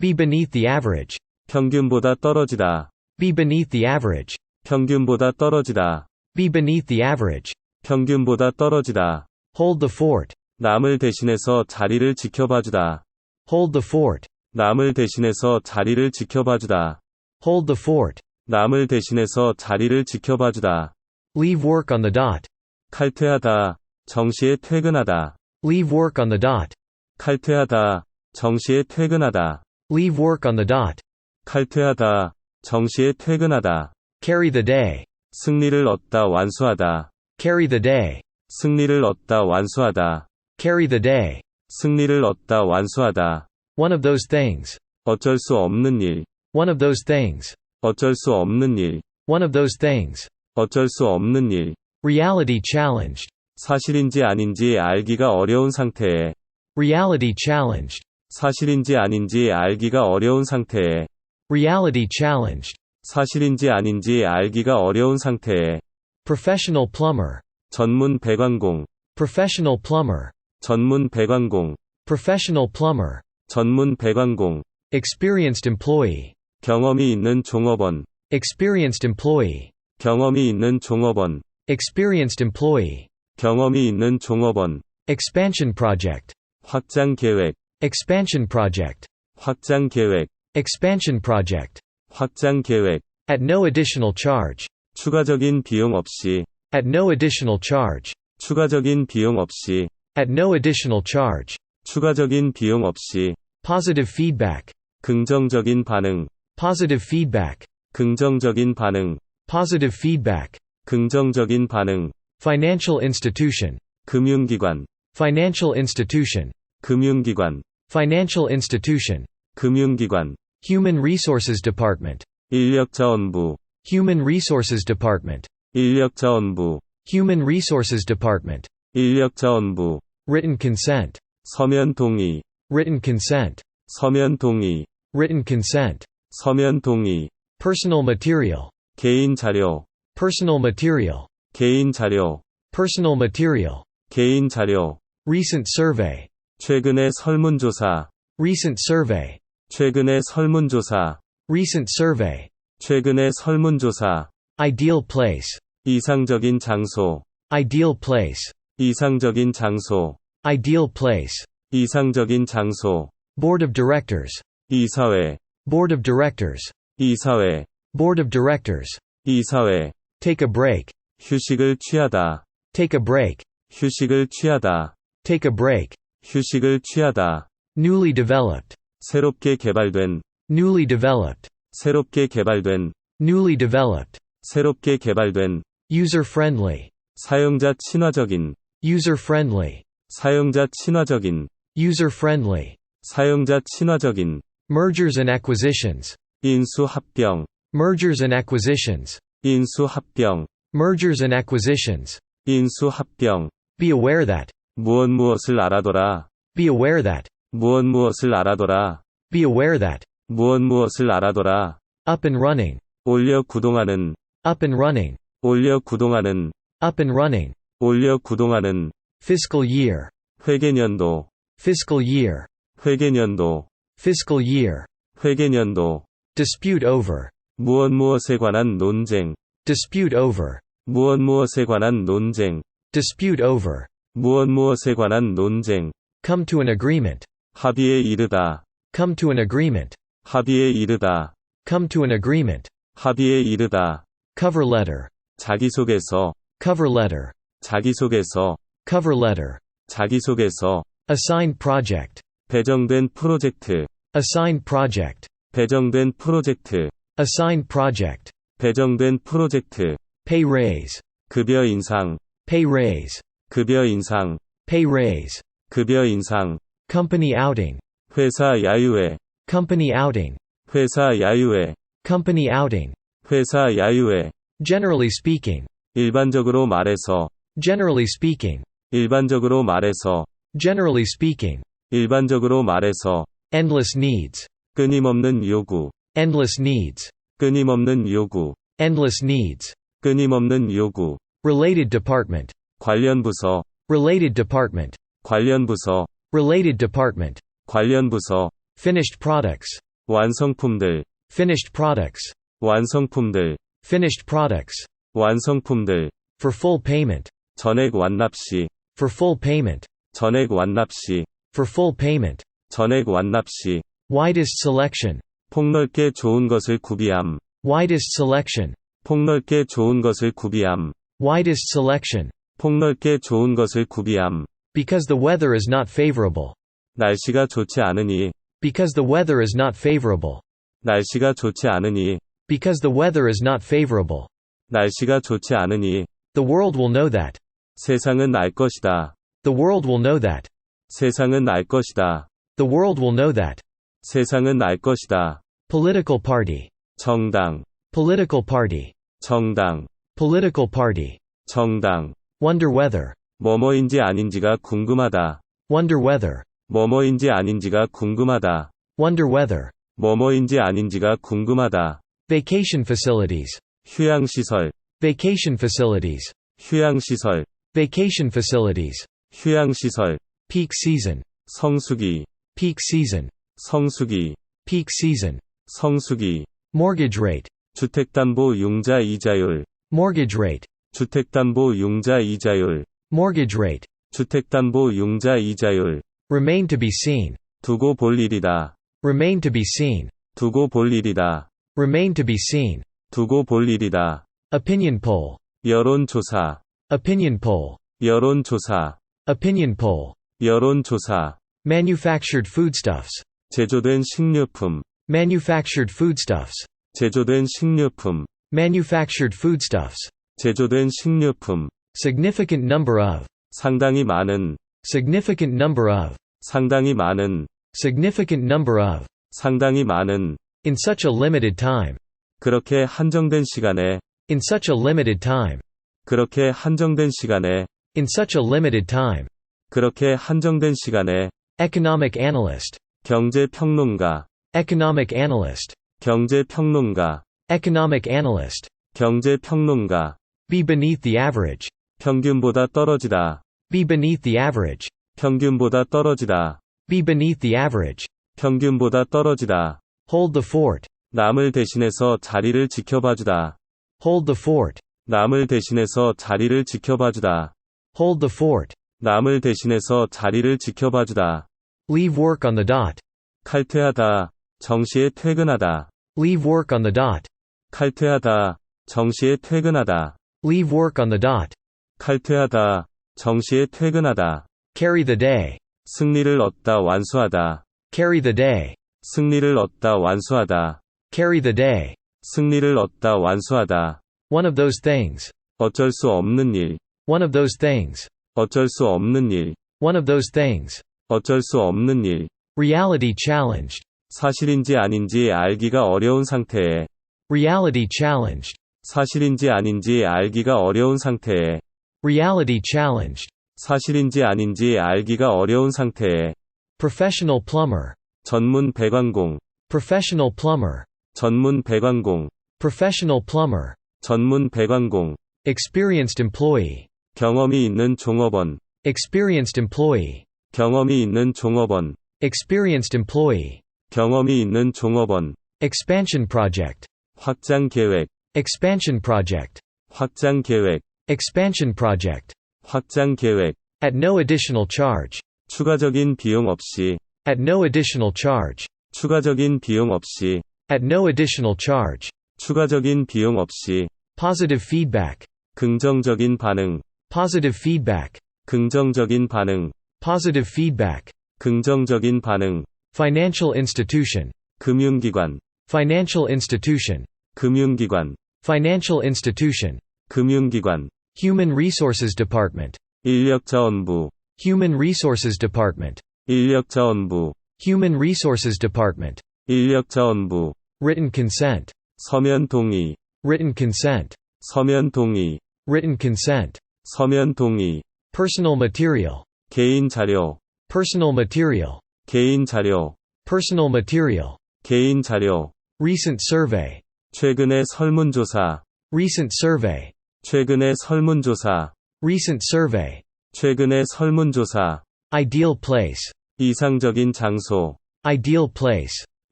Be beneath the average. 평균보다 떨어지다. Be beneath the average. 평균보다 떨어지다. Be beneath the average. 평균보다 떨어지다. Hold the fort. 남을 대신해서 자리를 지켜봐주다. Hold the fort. 남을 대신해서 자리를 지켜봐주다. Hold the fort. 남을 대신해서 자리를 지켜봐주다. Leave work on the dot. 칼퇴하다. 정시에 퇴근하다. Leave work on the dot. 칼퇴하다. 정시에 퇴근하다. Leave work on the dot. 칼퇴하다. 정시에 퇴근하다. Carry the day. 승리를 얻다 완수하다. Carry the day. 승리를 얻다 완수하다. Carry the day. 승리를 얻다 완수하다. One of those things. 어쩔 수 없는 일. One of those things. 어쩔 수 없는 일. One of those things. 어쩔 수 없는 일. Reality challenged. 사실인지 아닌지 알기가 어려운 상태에. Reality challenged. 사실인지 아닌지 알기가 어려운 상태에. Reality challenged. 사실인지 아닌지 알기가 어려운 상태에. Professional plumber. 전문 배관공. Professional plumber. 전문 배관공. Professional plumber. 전문 배관공. Experienced employee. 경험이 있는 종업원. Experienced employee. 경험이 있는 종업원. Experienced employee. 경험이 있는 종업원. Expansion project. 확장 계획. Expansion project. 확장 계획. Expansion project. 확장 계획. At no additional charge. 추가적인 비용 없이. At no additional charge. 추가적인 비용 없이. At no additional charge. 추가적인 비용 없이. Positive feedback. 긍정적인 반응. Positive feedback. 긍정적인 반응. Positive feedback. 긍정적인 반응. Financial institution. 금융기관. Financial institution. 금융기관. Financial institution. 금융기관. Human Resources Department. 인력자원부. Human Resources Department. 인력자원부. Human Resources Department. 인력자원부. Written consent. 서면 동의. Written consent. 서면 동의. Written consent. 서면 동의. Personal material. 개인 자료. Personal material. 개인 자료. Personal material. 개인 자료. Recent survey. 최근의 설문조사. Recent survey. 최근의 설문조사. Recent survey. 최근의 설문조사. Ideal place. 이상적인 장소. Ideal place. 이상적인 장소. Ideal place. 이상적인 장소. Board of directors. 이사회. Board of directors. 이사회. Board of directors. 이사회. Take a break. 휴식을 취하다. Take a break. 휴식을 취하다. Take a break. 휴식을 취하다. Newly developed. 새롭게 개발된. Newly developed. 새롭게 개발된. Newly developed. 새롭게 개발된. User friendly. 사용자 친화적인. User friendly. 사용자 친화적인. User friendly. 사용자 친화적인. Mergers and acquisitions. 인수합병. Mergers and acquisitions. 인수합병. Mergers and acquisitions. 인수합병. Be aware that. 무엇을 알아둬라. Be aware that. 무엇을 알아둬라. Be aware that. 무엇을 알아둬라. Up and running. 올려 구동하는. Up and running. 올려 구동하는. Up and running. 올려 구동하는. Fiscal year. 회계년도. Fiscal year. 회계년도. Fiscal year. 회계년도. Dispute over. 무엇에 관한 논쟁. Dispute over. 무엇에 관한 논쟁. Dispute over. 무엇에 관한 논쟁. Come to an agreement. 합의에 이르다. Come to an agreement. 합의에 이르다. Come to an agreement. 합의에 이르다. Cover letter. 자기소개서. Cover letter. 자기소개서. Cover letter. 자기소개서. Assigned project. 배정된 프로젝트. Assigned project. 배정된 프로젝트. Assigned project. 배정된 프로젝트. Pay raise. 급여 인상. Pay raise. 급여 인상. Pay raise. 급여 인상. Company outing. 회사 야유회. Company outing. 회사 야유회. Company outing. 회사 야유회. Generally speaking. 일반적으로 말해서. Generally speaking. 일반적으로 말해서. Generally speaking. 일반적으로 말해서. Endless needs. 끊임없는 요구. Endless needs. 끊임없는 요구. Endless needs. 끊임없는 요구. Related department. 관련 부서. Related department. 관련 부서. Related department. 관련 부서. Finished products. 완성품들, Finished products. 완성품들, Finished products. 완성품들. For full payment. 전액 완납 시, For full payment. 전액 완납 시, For full payment. 전액 완납 시. Widest selection. 폭넓게 좋은 것을 구비함. Widest selection. 폭넓게 좋은 것을 구비함. Widest selection. 폭넓게 좋은 것을 구비함. Because the weather is not favorable. 날씨가 좋지 않으니, Because the weather is not favorable. 날씨가 좋지 않으니, Because the weather is not favorable. 날씨가 좋지 않으니. The world will know that. 세상은 알 것이다. The world will know that. 세상은 알 것이다. The world will know that. 세상은 알 것이다. Political party. 정당, Political party. 정당, Political party. 정당. Wonder whether. 뭐뭐인지 아닌지가 궁금하다. Wonder whether. 뭐뭐인지 아닌지가 궁금하다. Wonder whether. 뭐뭐인지 아닌지가 궁금하다. Vacation facilities. 휴양시설, Vacation facilities. 휴양시설, Vacation facilities. 휴양시설. Peak season. 성수기, Peak season. 성수기, Peak season. 성수기. Mortgage rate. 주택담보융자 이자율, Mortgage rate. 주택담보융자 이자율, Mortgage rate. 주택담보융자 이자율. Remain to be seen. 두고 볼 일이다. Remain to be seen. 두고 볼 일이다. Remain to be seen. 두고 볼 일이다. Opinion poll. 여론조사, Opinion poll. 여론조사, Opinion poll. 여론조사. Manufactured foodstuffs. 제조된 식료품, Manufactured foodstuffs. 제조된 식료품, Manufactured foodstuffs. 제조된 식료품. Significant number of. 상당히 많은, Significant number of. 상당히 많은, Significant number of. 상당히 많은. In such a limited time. 그렇게 한정된 시간에, In such a limited time. 그렇게 한정된 시간에, In such a limited time. 그렇게 한정된 시간에. Economic analyst. 경제평론가, Economic analyst. 경제평론가, Economic analyst. 경제평론가. Be beneath the average. 평균보다 떨어지다, Be beneath the average. 평균보다 떨어지다, Be beneath the average. 평균보다 떨어지다. Hold the fort. 남을 대신해서 자리를 지켜봐주다, Hold the fort. 남을 대신해서 자리를 지켜봐주다, Hold the fort. 남을 대신해서 자리를 지켜봐주다. Leave work on the dot. 칼퇴하다, 정시에 퇴근하다, Leave work on the dot. 칼퇴하다, 정시에 퇴근하다, Leave work on the dot. 칼퇴하다, 정시에 퇴근하다. Carry the day. 승리를 얻다 완수하다, Carry the day. 승리를 얻다 완수하다, Carry the day. 승리를 얻다 완수하다. One of those things. 어쩔 수 없는 일, One of those things. 어쩔 수 없는 일, One of those things. 어쩔 수 없는 일. Reality challenged. 사실인지 아닌지 알기가 어려운 상태에, Reality challenged. 사실인지 아닌지 알기가 어려운 상태에, Reality challenged. 사실인지 아닌지 알기가 어려운 상태에. Professional plumber. 전문 배관공, Professional plumber. 전문 배관공, Professional plumber. 전문 배관공. Experienced employee. 경험이 있는 종업원, Experienced employee. 경험이 있는 종업원, Experienced employee. 경험이 있는 종업원. Expansion project. 확장 계획, Expansion project. 확장 계획, Expansion project. 확장 계획. At no additional charge. 추가적인 비용 없이, At no additional charge. 추가적인 비용 없이, At no additional charge. 추가적인 비용 없이. Positive feedback. 긍정적인 반응, Positive feedback. 긍정적인 반응, Positive feedback. 긍정적인 반응. Financial institution. 금융기관, Financial institution. 금융기관, Financial institution. 금융기관. Human Resources Department. 인력자원부, Human Resources Department. 인력자원부, Human Resources Department. 인력자원부. Written consent. 서면 동의, Written consent. 서면 동의, Written consent. 서면 동의. Personal material. 개인 자료, Personal material. 개인 자료, Personal material. 개인 자료. Recent survey. 최근의 설문조사, Recent survey. 최근의 설문조사, Recent survey. 최근의 설문조사. Ideal place. 이상적인 장소, Ideal place.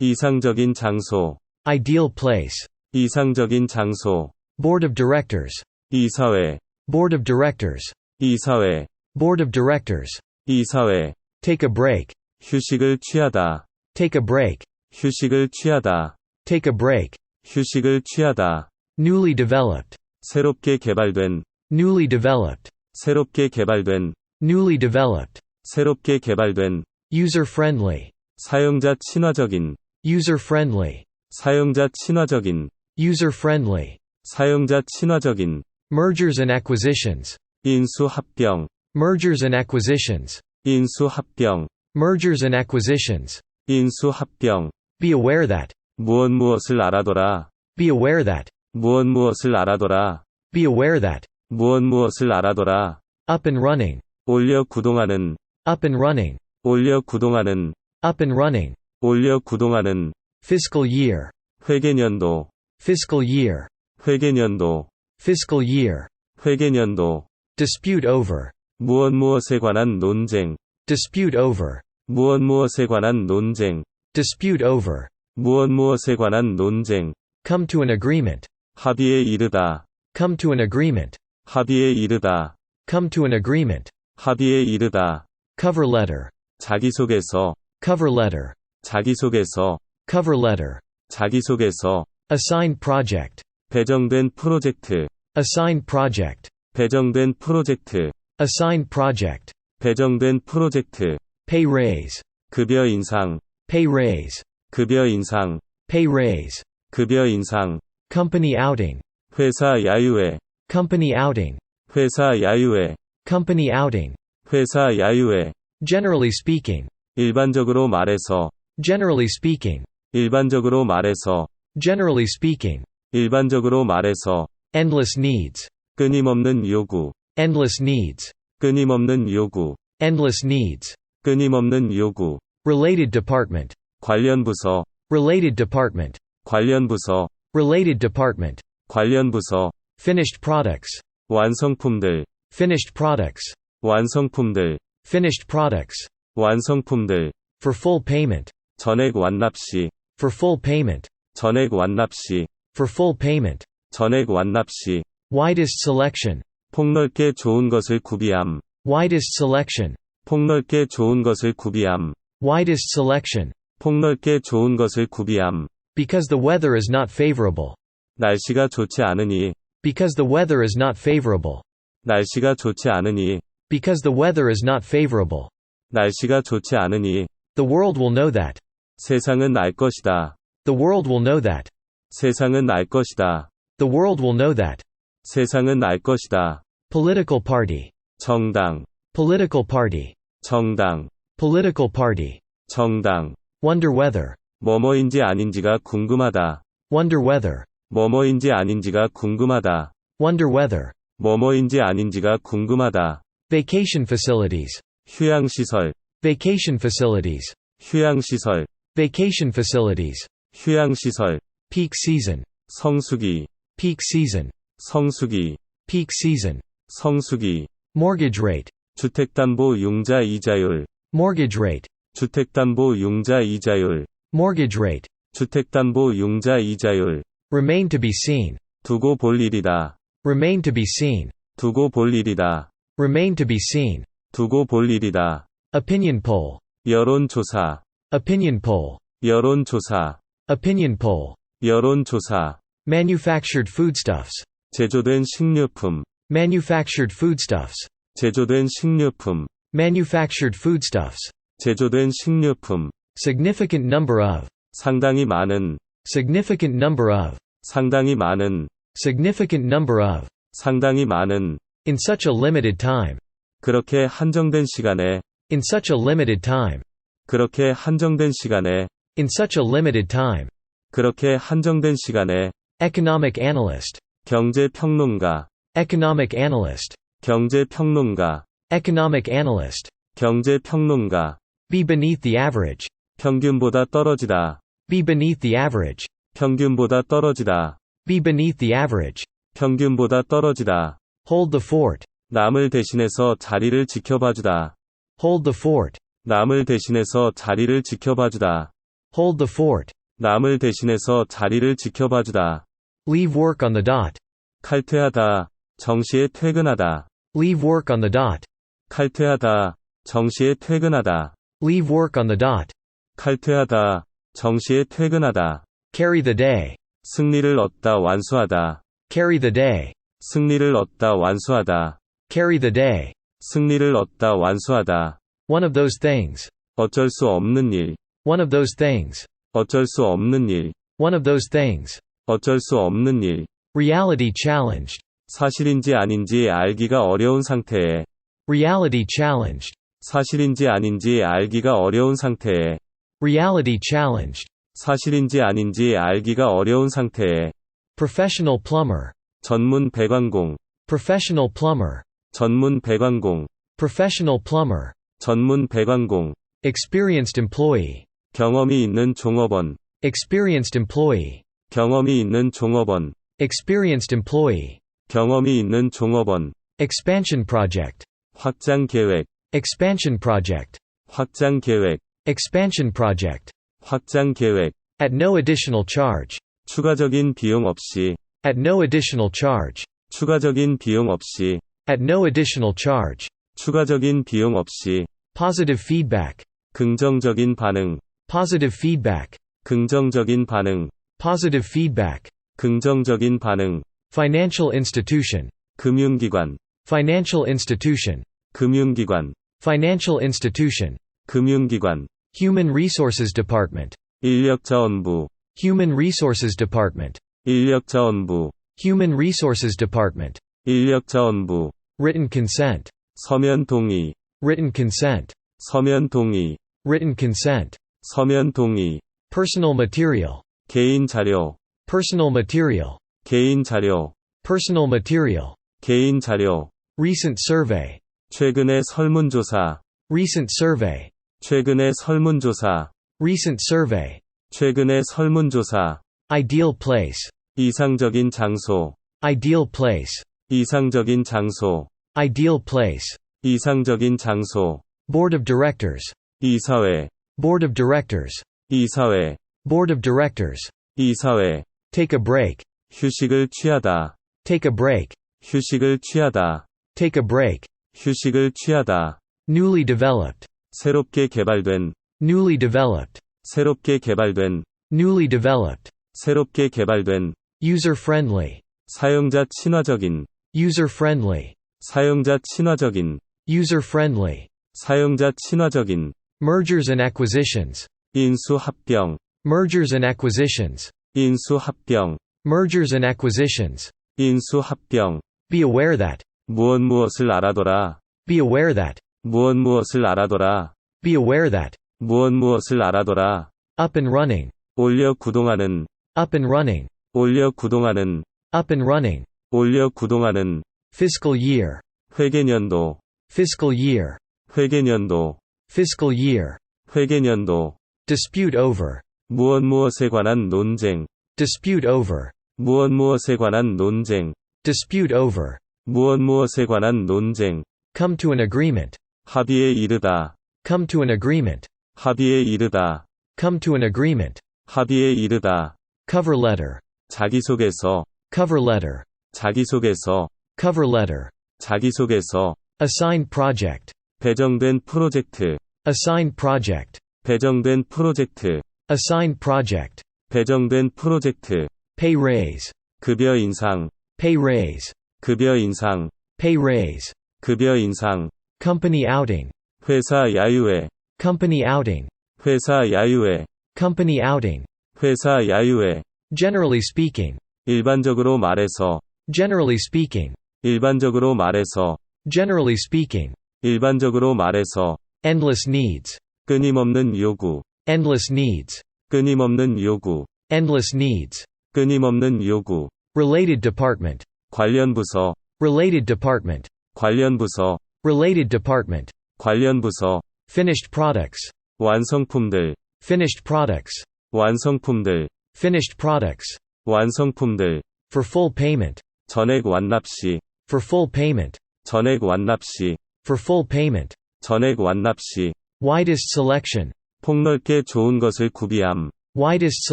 이상적인 장소, Ideal place. 이상적인 장소. Board of directors. 이사회, Board of directors. 이사회, Board of directors. 이사회. Take a break. 휴식을 취하다, Take a break. 휴식을 취하다, Take a break. 휴식을 취하다. Newly developed. 새롭게 개발된, Newly developed. 새롭게 개발된, Newly developed. 새롭게 개발된. User friendly. 사용자 친화적인, User friendly. 사용자 친화적인, User friendly. 사용자 친화적인. Mergers and acquisitions. 인수합병, Mergers and acquisitions. 인수합병, Mergers and acquisitions. 인수합병. Be aware that. 무엇을 알아둬라, Be aware that. 무엇을 알아둬라, Be aware that. 무엇을 알아둬라. Up and running. 올려 구동하는, Up and running. 올려 구동하는, Up and running. 올려 구동하는. Fiscal year. 회계년도, Fiscal year. 회계년도, Fiscal year. 회계년도. Dispute over. 무엇에 관한 논쟁, Dispute over. 무엇에 관한 논쟁, Dispute over. 무엇에 관한 논쟁. Come to an agreement. 합의에 이르다, Come to an agreement. 합의에 이르다, Come to an agreement. 합의에 이르다. Cover letter. 자기소개서, Cover letter. 자기소개서, Cover letter. 자기소개서. Assigned project. 배정된 프로젝트, Assigned project. 배정된 프로젝트, Assigned project. 배정된 프로젝트. Pay raise. 급여 인상, Pay raise. 급여 인상, Pay raise. 급여 인상. Company outing. 회사 야유회, Company outing. 회사 야유회, Company outing. 회사 야유회. Generally speaking. 일반적으로 말해서, Generally speaking. 일반적으로 말해서, Generally speaking. 일반적으로 말해서. Endless needs. 끊임없는 요구, Endless needs. 끊임없는 요구, Endless needs. 끊임없는 요구. Related department. 관련 부서, Related department. 관련 부서, Related department. 관련 부서. Finished products. 완성품들, Finished products. 완성품들, Finished products. 완성품들. For full payment. 전액 완납 시, For full payment. 전액 완납 시, For full payment. 전액 완납 시. Widest selection. 폭넓게 좋은 것을 구비함, Widest selection. 폭넓게 좋은 것을 구비함, Widest selection. 폭넓게 좋은 것을 구비함. Because the weather is not favorable. 날씨가 좋지 않으니, Because the weather is not favorable. 날씨가 좋지 않으니, Because the weather is not favorable. 날씨가 좋지 않으니. The world will know that. 세상은 알 것이다, The world will know that. 세상은 알 것이다, The world will know that. 세상은 알 것이다. Political party. 정당, Political party. 정당, Political party. 정당. Wonder whether. 뭐뭐인지 아닌지가 궁금하다, Wonder whether. 뭐뭐인지 아닌지가 궁금하다, Wonder whether. 뭐뭐인지 아닌지가 궁금하다. Vacation facilities. 휴양시설, Vacation facilities. 휴양시설, Vacation facilities. 휴양시설. Peak season. 성수기, Peak season. 성수기, Peak season. 성수기. Mortgage rate. 주택담보융자 이자율, Mortgage rate. 주택담보융자 이자율, Mortgage rate. 주택담보융자 이자율. Remain to be seen. 두고 볼 일이다, Remain to be seen. 두고 볼 일이다, Remain to be seen. 두고 볼 일이다. Opinion poll. 여론조사, Opinion poll. 여론조사, Opinion poll. 여론조사. Manufactured foodstuffs. 제조된 식료품, Manufactured foodstuffs. 제조된 식료품, Manufactured foodstuffs. 제조된 식료품. Significant number of. 상당히 많은, Significant number of. 상당히 많은, Significant number of. 상당히 많은. In such a limited time. 그렇게 한정된 시간에, In such a limited time. 그렇게 한정된 시간에, In such a limited time. 그렇게 한정된 시간에. Economic analyst. 경제평론가, Economic analyst. 경제평론가, Economic analyst. 경제평론가. Be beneath the average. 평균보다 떨어지다, Be beneath the average. 평균보다 떨어지다, Be beneath the average. 평균보다 떨어지다. Hold the fort. 남을 대신해서 자리를 지켜봐주다, Hold the fort. 남을 대신해서 자리를 지켜봐주다. Hold the fort. 남을 대신해서 자리를 지켜봐주다. Leave work on the dot. 칼퇴하다. 정시에 퇴근하다. Leave work on the dot. 칼퇴하다. 정시에 퇴근하다. Leave work on the dot. 칼퇴하다. 정시에 퇴근하다. Carry the day. 승리를 얻다 완수하다. Carry the day. 승리를 얻다 완수하다. Carry the day. 승리를 얻다 완수하다. One of those things. 어쩔 수 없는 일. One of those things. 어쩔 수 없는 일. One of those things. 어쩔 수 없는 일. Reality challenged. 사실인지 아닌지 알기가 어려운 상태에. Reality challenged. 사실인지 아닌지 알기가 어려운 상태에. Reality challenged. 사실인지 아닌지 알기가 어려운 상태에. Professional plumber. 전문 배관공. Professional plumber. 전문 배관공. Professional plumber. 전문 배관공. Experienced employee. 경험이 있는 종업원. Experienced employee. 경험이 있는 종업원. Experienced employee. 경험이 있는 종업원. Expansion project. 확장 계획. Expansion project. 확장 계획. Expansion project. 확장 계획. At no additional charge. 추가적인 비용 없이. At no additional charge. 추가적인 비용 없이. At no additional charge. 추가적인 비용 없이. Positive feedback. 긍정적인 반응. Positive feedback. 긍정적인 반응. Positive feedback. 긍정적인 반응. Financial institution. 금융기관. Financial institution. 금융기관. Financial institution. 금융기관. Human Resources Department. 인력자원부. Human Resources Department. 인력자원부. Human Resources Department. 인력자원부. Written consent. 서면 동의. Written consent. 서면 동의. Written consent. 서면 동의. Personal material. 개인 자료. Personal material. 개인 자료. Personal material. 개인 자료. Recent survey. 최근의 설문조사. Recent survey. 최근의 설문조사. Recent survey. 최근의 설문조사. Ideal place. 이상적인 장소. Ideal place. 이상적인 장소. Ideal place. 이상적인 장소. Board of directors. 이사회. Board of directors. 이사회. Board of directors. 이사회. Take a break. 휴식을 취하다. Take a break. 휴식을 취하다. Take a break. 휴식을 취하다. Newly developed. 새롭게 개발된. Newly developed. 새롭게 개발된. Newly developed. 새롭게 개발된. User friendly. 사용자 친화적인. User friendly. 사용자 친화적인. User friendly. 사용자 친화적인. Mergers and acquisitions. 인수합병. Mergers and acquisitions. 인수합병. Mergers and acquisitions. 인수합병. Be aware that. 무엇을 알아둬라. Be aware that. 무엇을 알아둬라. Be aware that. 무엇을 알아둬라. Up and running. 올려 구동하는. Up and running. 올려 구동하는. Up and running. 올려 구동하는. Fiscal year. 회계년도. Fiscal year. 회계년도. Fiscal year. 회계년도. Dispute over. 무엇에 관한 논쟁. Dispute over. 무엇에 관한 논쟁. Dispute over. 무엇에 관한 논쟁. Come to an agreement. 합의에 이르다. Come to an agreement. 합의에 이르다. Come to an agreement. 합의에 이르다. Cover letter. 자기소개서. Cover letter. 자기소개서. Cover letter. 자기소개서. Assigned project. 배정된 프로젝트. Assigned project. 배정된 프로젝트. Assigned project. 배정된 프로젝트. Pay raise. 급여 인상. Pay raise. 급여 인상. Pay raise. 급여 인상. Company outing. 회사 야유회. Company outing. 회사 야유회. Company outing. 회사 야유회. Generally speaking. 일반적으로 말해서. Generally speaking. 일반적으로 말해서. Generally speaking. 일반적으로 말해서. Endless needs. 끊임없는 요구. Endless needs. 끊임없는 요구. Endless needs. 끊임없는 요구. Related department. 관련 부서. Related department. 관련 부서. Related department. 관련 부서. Finished products. 완성품들. Finished products. 완성품들. Finished products. 완성품들. For full payment. 전액 완납 시. For full payment. 전액 완납 시. For full payment. 전액 완납 시. Widest selection. 폭넓게 좋은 것을 구비함. Widest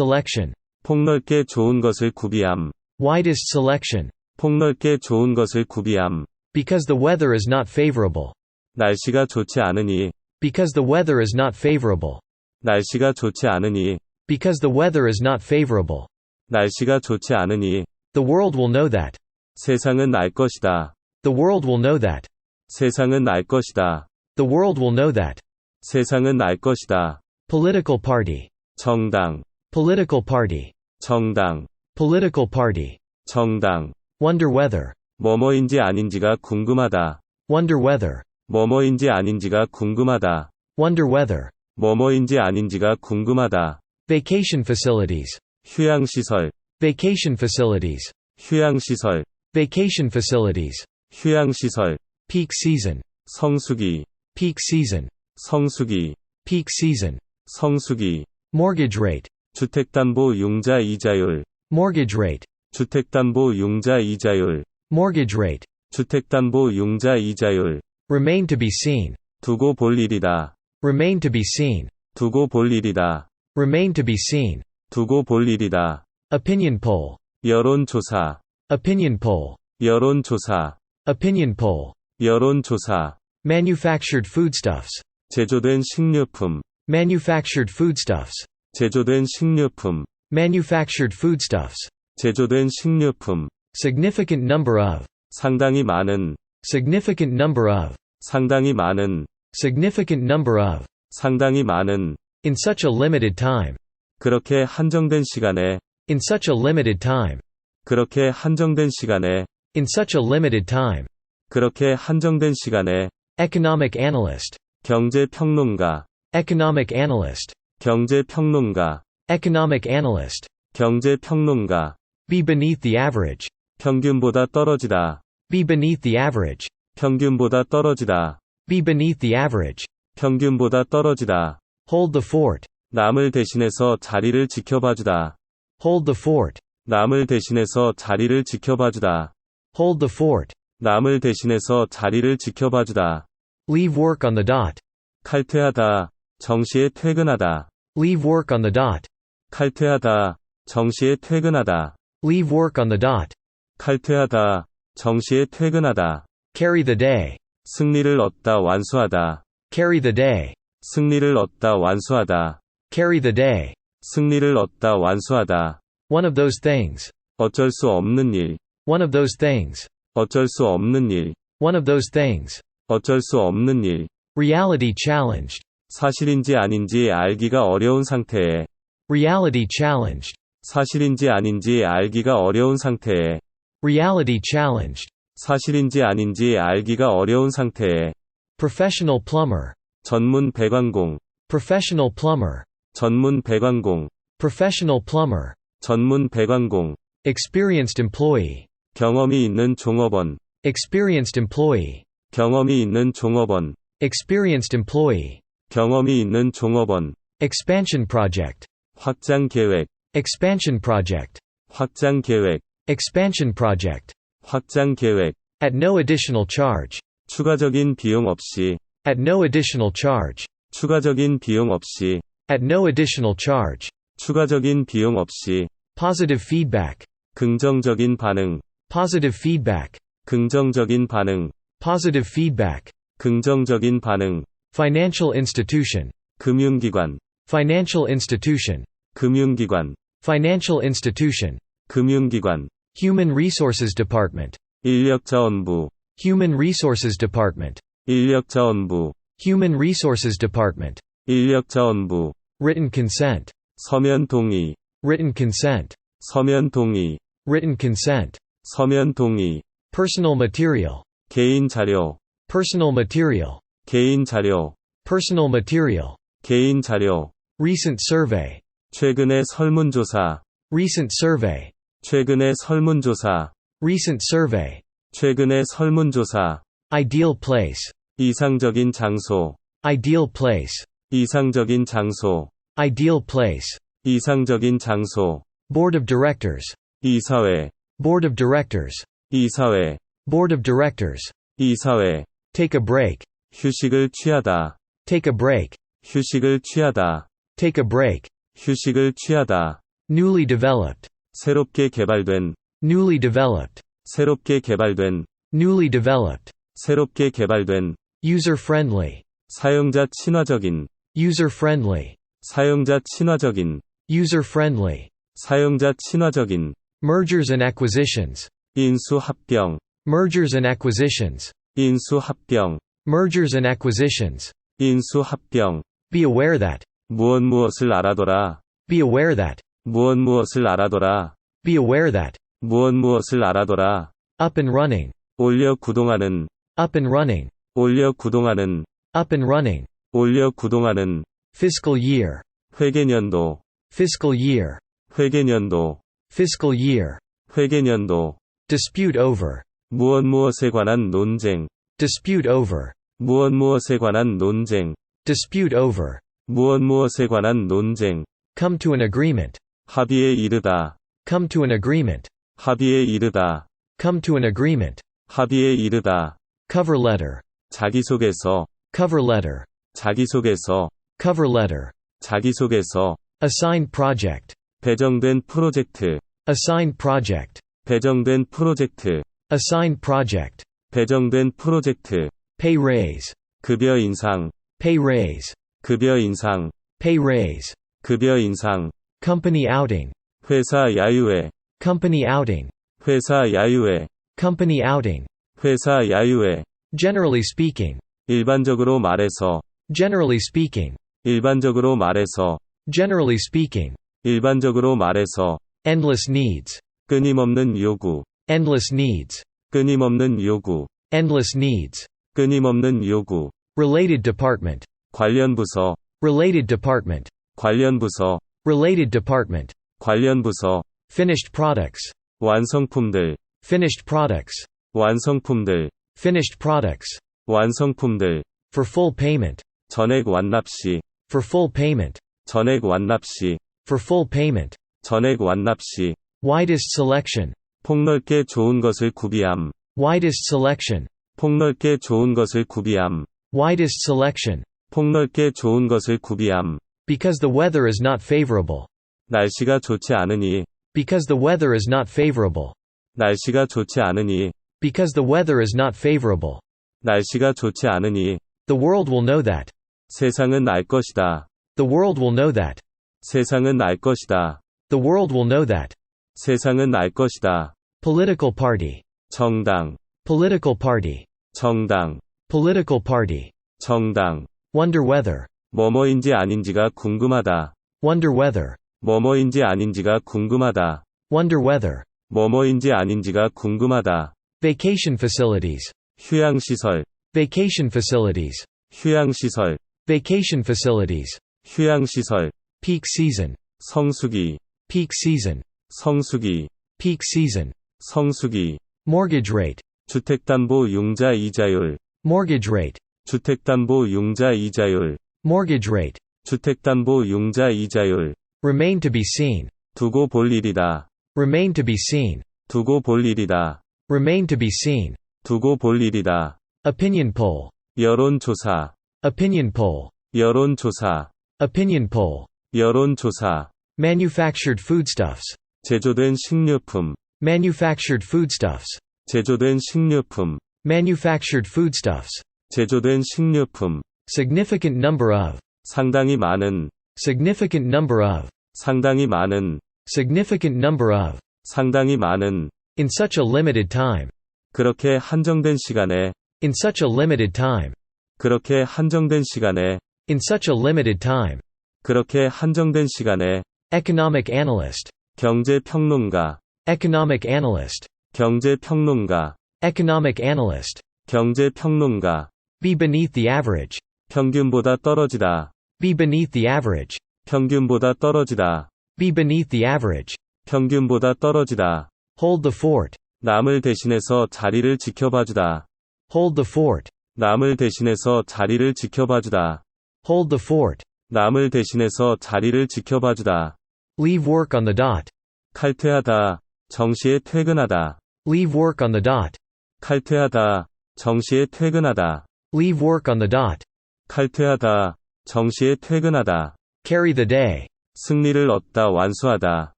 selection. 폭넓게 좋은 것을 구비함. Widest selection. 폭넓게 좋은 것을 구비함. Because the weather is not favorable. 날씨가 좋지 않으니. Because the weather is not favorable. 날씨가 좋지 않으니. Because the weather is not favorable. 날씨가 좋지 않으니. The world will know that. 세상은 알 것이다. The world will know that. 세상은 알 것이다. The world will know that. 세상은 알 것이다. Political party. 정당. Political party. 정당. Political party. 정당. Wonder whether. 뭐뭐인지 아닌지가 궁금하다. Wonder whether. 뭐뭐인지 아닌지가 궁금하다. Wonder whether. 뭐뭐인지 아닌지가 궁금하다. Vacation facilities. 휴양시설. Vacation facilities. 휴양시설. Vacation facilities. 휴양시설. Peak season. 성수기. Peak season. 성수기. Peak season. 성수기. Mortgage rate. 주택담보융자 이자율. Mortgage rate. 주택담보융자 이자율. Mortgage rate. 주택담보융자 이자율. Remain to be seen. 두고 볼 일이다. Remain to be seen. 두고 볼 일이다. Remain to be seen. 두고 볼 일이다. Opinion poll. 여론조사. Opinion poll. 여론조사. Opinion poll. 여론조사. Manufactured foodstuffs. 제조된 식료품. Manufactured foodstuffs. 제조된 식료품. Manufactured foodstuffs. 제조된 식료품. Significant number of. 상당히 많은. Significant number of. 상당히 많은. Significant number of. 상당히 많은. In such a limited time. 그렇게 한정된 시간에. In such a limited time. 그렇게 한정된 시간에. In such a limited time. 그렇게 한정된 시간에. Economic analyst. 경제평론가. Economic analyst. 경제평론가. Economic analyst. 경제평론가. Be beneath the average. 평균보다 떨어지다. Be beneath the average. 평균보다 떨어지다. Be beneath the average. 평균보다 떨어지다. Hold the fort. 남을 대신해서 자리를 지켜봐주다. Hold the fort. 남을 대신해서 자리를 지켜봐주다. Hold the fort. 남을 대신해서 자리를 지켜봐주다. Leave work on the dot. 칼퇴하다. 정시에 퇴근하다. Leave work on the dot. 칼퇴하다. 정시에 퇴근하다. Leave work on the dot. 칼퇴하다. 정시에 퇴근하다. Carry the day. 승리를 얻다 완수하다. Carry the day. 승리를 얻다 완수하다. Carry the day. 승리를 얻다 완수하다. One of those things. 어쩔 수 없는 일. One of those things. 어쩔 수 없는 일. One of those things. 어쩔 수 없는 일. Reality challenged. 사실인지 아닌지 알기가 어려운 상태에. Reality challenged. 사실인지 아닌지 알기가 어려운 상태에. Reality challenged. 사실인지 아닌지 알기가 어려운 상태에. Professional plumber. 전문 배관공. Professional plumber. 전문 배관공. Professional plumber. 전문 배관공. Experienced employee. 경험이 있는 종업원. Experienced employee. 경험이 있는 종업원. Experienced employee. 경험이 있는 종업원. Expansion project. 확장 계획. Expansion project. 확장 계획. Expansion project. 확장 계획. At no additional charge. 추가적인 비용 없이. At no additional charge. 추가적인 비용 없이. At no additional charge. 추가적인 비용 없이. Positive feedback. 긍정적인 반응. Positive feedback. 긍정적인 반응. Positive feedback. 긍정적인 반응. Financial institution. 금융기관. Financial institution. 금융기관. Financial institution. 금융기관. Human Resources Department. 인력자원부. Human Resources Department. 인력자원부. Human Resources Department. 인력자원부. Written consent. 서면 동의. Written consent. 서면 동의. Written consent. 서면 동의. Personal material. 개인 자료. Personal material. 개인 자료. Personal material. 개인 자료. Recent survey. 최근의 설문조사. Recent survey. 최근의 설문조사. Recent survey. 최근의 설문조사. Ideal place. 이상적인 장소. Ideal place. 이상적인 장소. Ideal place. 이상적인 장소. Board of directors. 이사회. Board of directors. 이사회. Board of directors. 이사회. Take a break. 휴식을 취하다. Take a break. 휴식을 취하다. Take a break. 휴식을 취하다. Newly developed. 새롭게 개발된. Newly developed. 새롭게 개발된. Newly developed. 새롭게 개발된. User-friendly. 사용자 친화적인. User-friendly. 사용자 친화적인. User-friendly. 사용자 친화적인. Mergers and acquisitions. 인수합병. Mergers and acquisitions. 인수합병. Mergers and acquisitions. 인수합병. Be aware that. 무엇을 알아둬라. Be aware that. 무엇을 알아둬라. Be aware that. 무엇을 알아둬라. Up and running. 올려 구동하는. Up and running. 올려 구동하는. Up and running. 올려 구동하는. Fiscal year. 회계년도. Fiscal year. 회계년도. Fiscal year. 회계년도. Dispute over. 무엇에 관한 논쟁. Dispute over. 무엇에 관한 논쟁. Dispute over. 무엇에 관한 논쟁. Come to an agreement. 합의에 이르다. Come to an agreement. 합의에 이르다. Come to an agreement. 합의에 이르다. Cover letter. 자기소개서. Cover letter. 자기소개서. Cover letter. 자기소개서. Assigned project. 배정된 프로젝트. Assigned project. 배정된 프로젝트. Assigned project. 배정된 프로젝트. Pay raise. 급여 인상. Pay raise. 급여 인상. Pay raise. 급여 인상. Company outing. 회사 야유회. Company outing. 회사 야유회. Company outing. 회사 야유회. Generally speaking. 일반적으로 말해서. Generally speaking. 일반적으로 말해서. Generally speaking. 일반적으로 말해서. Endless needs. 끊임없는 요구. Endless needs. 끊임없는 요구. Endless needs. 끊임없는 요구. Related department. 관련 부서. Related department. 관련 부서. Related department. 관련 부서. Finished products. 완성품들. Finished products. 완성품들. Finished products. 완성품들. For full payment. 전액 완납 시. For full payment. 전액 완납 시. For full payment. 전액 완납 시. Widest selection. 폭넓게 좋은 것을 구비함. Widest selection. 폭넓게 좋은 것을 구비함. Widest selection. 폭넓게 좋은 것을 구비함. Because the weather is not favorable. 날씨가 좋지 않으니. Because the weather is not favorable. 날씨가 좋지 않으니. Because the weather is not favorable. 날씨가 좋지 않으니. The world will know that. 세상은 알 것이다. The world will know that. 세상은 알 것이다. The world will know that. 세상은 알 것이다. Political party. 정당. Political party. 정당. Political party. 정당. Wonder whether. 뭐뭐인지 아닌지가 궁금하다. Wonder whether. 뭐뭐인지 아닌지가 궁금하다. Wonder whether. 뭐뭐인지 아닌지가 궁금하다. Vacation facilities. 휴양시설. Vacation facilities. 휴양시설. Vacation facilities. 휴양시설. Peak season. 성수기. Peak season. 성수기. Peak season. 성수기. Mortgage rate. 주택담보융자 이자율. Mortgage rate. 주택담보융자 이자율. Mortgage rate. 주택담보융자 이자율. Remain to be seen. 두고 볼 일이다. Remain to be seen. 두고 볼 일이다. Remain to be seen. 두고 볼 일이다. Opinion poll. 여론조사. Opinion poll. 여론조사. Opinion poll. 여론조사. Manufactured foodstuffs. 제조된 식료품. Manufactured foodstuffs. 제조된 식료품. Manufactured foodstuffs. 제조된 식료품. Significant number of. 상당히 많은. Significant number of. 상당히 많은. Significant number of. 상당히 많은. In such a limited time. 그렇게 한정된 시간에. In such a limited time. 그렇게 한정된 시간에. In such a limited time. 그렇게 한정된 시간에. Economic analyst. 경제평론가. Economic analyst. 경제평론가. Economic analyst. 경제평론가. Be beneath the average. 평균보다 떨어지다. Be beneath the average. 평균보다 떨어지다. Be beneath the average. 평균보다 떨어지다. Hold the fort. 남을 대신해서 자리를 지켜봐주다. Hold the fort. 남을 대신해서 자리를 지켜봐주다. Hold the fort. 남을 대신해서 자리를 지켜봐주다. Leave work on the dot. 칼퇴하다. 정시에 퇴근하다. Leave work on the dot. 칼퇴하다. 정시에 퇴근하다. Leave work on the dot. 칼퇴하다. 정시에 퇴근하다. Carry the day. 승리를 얻다 완수하다.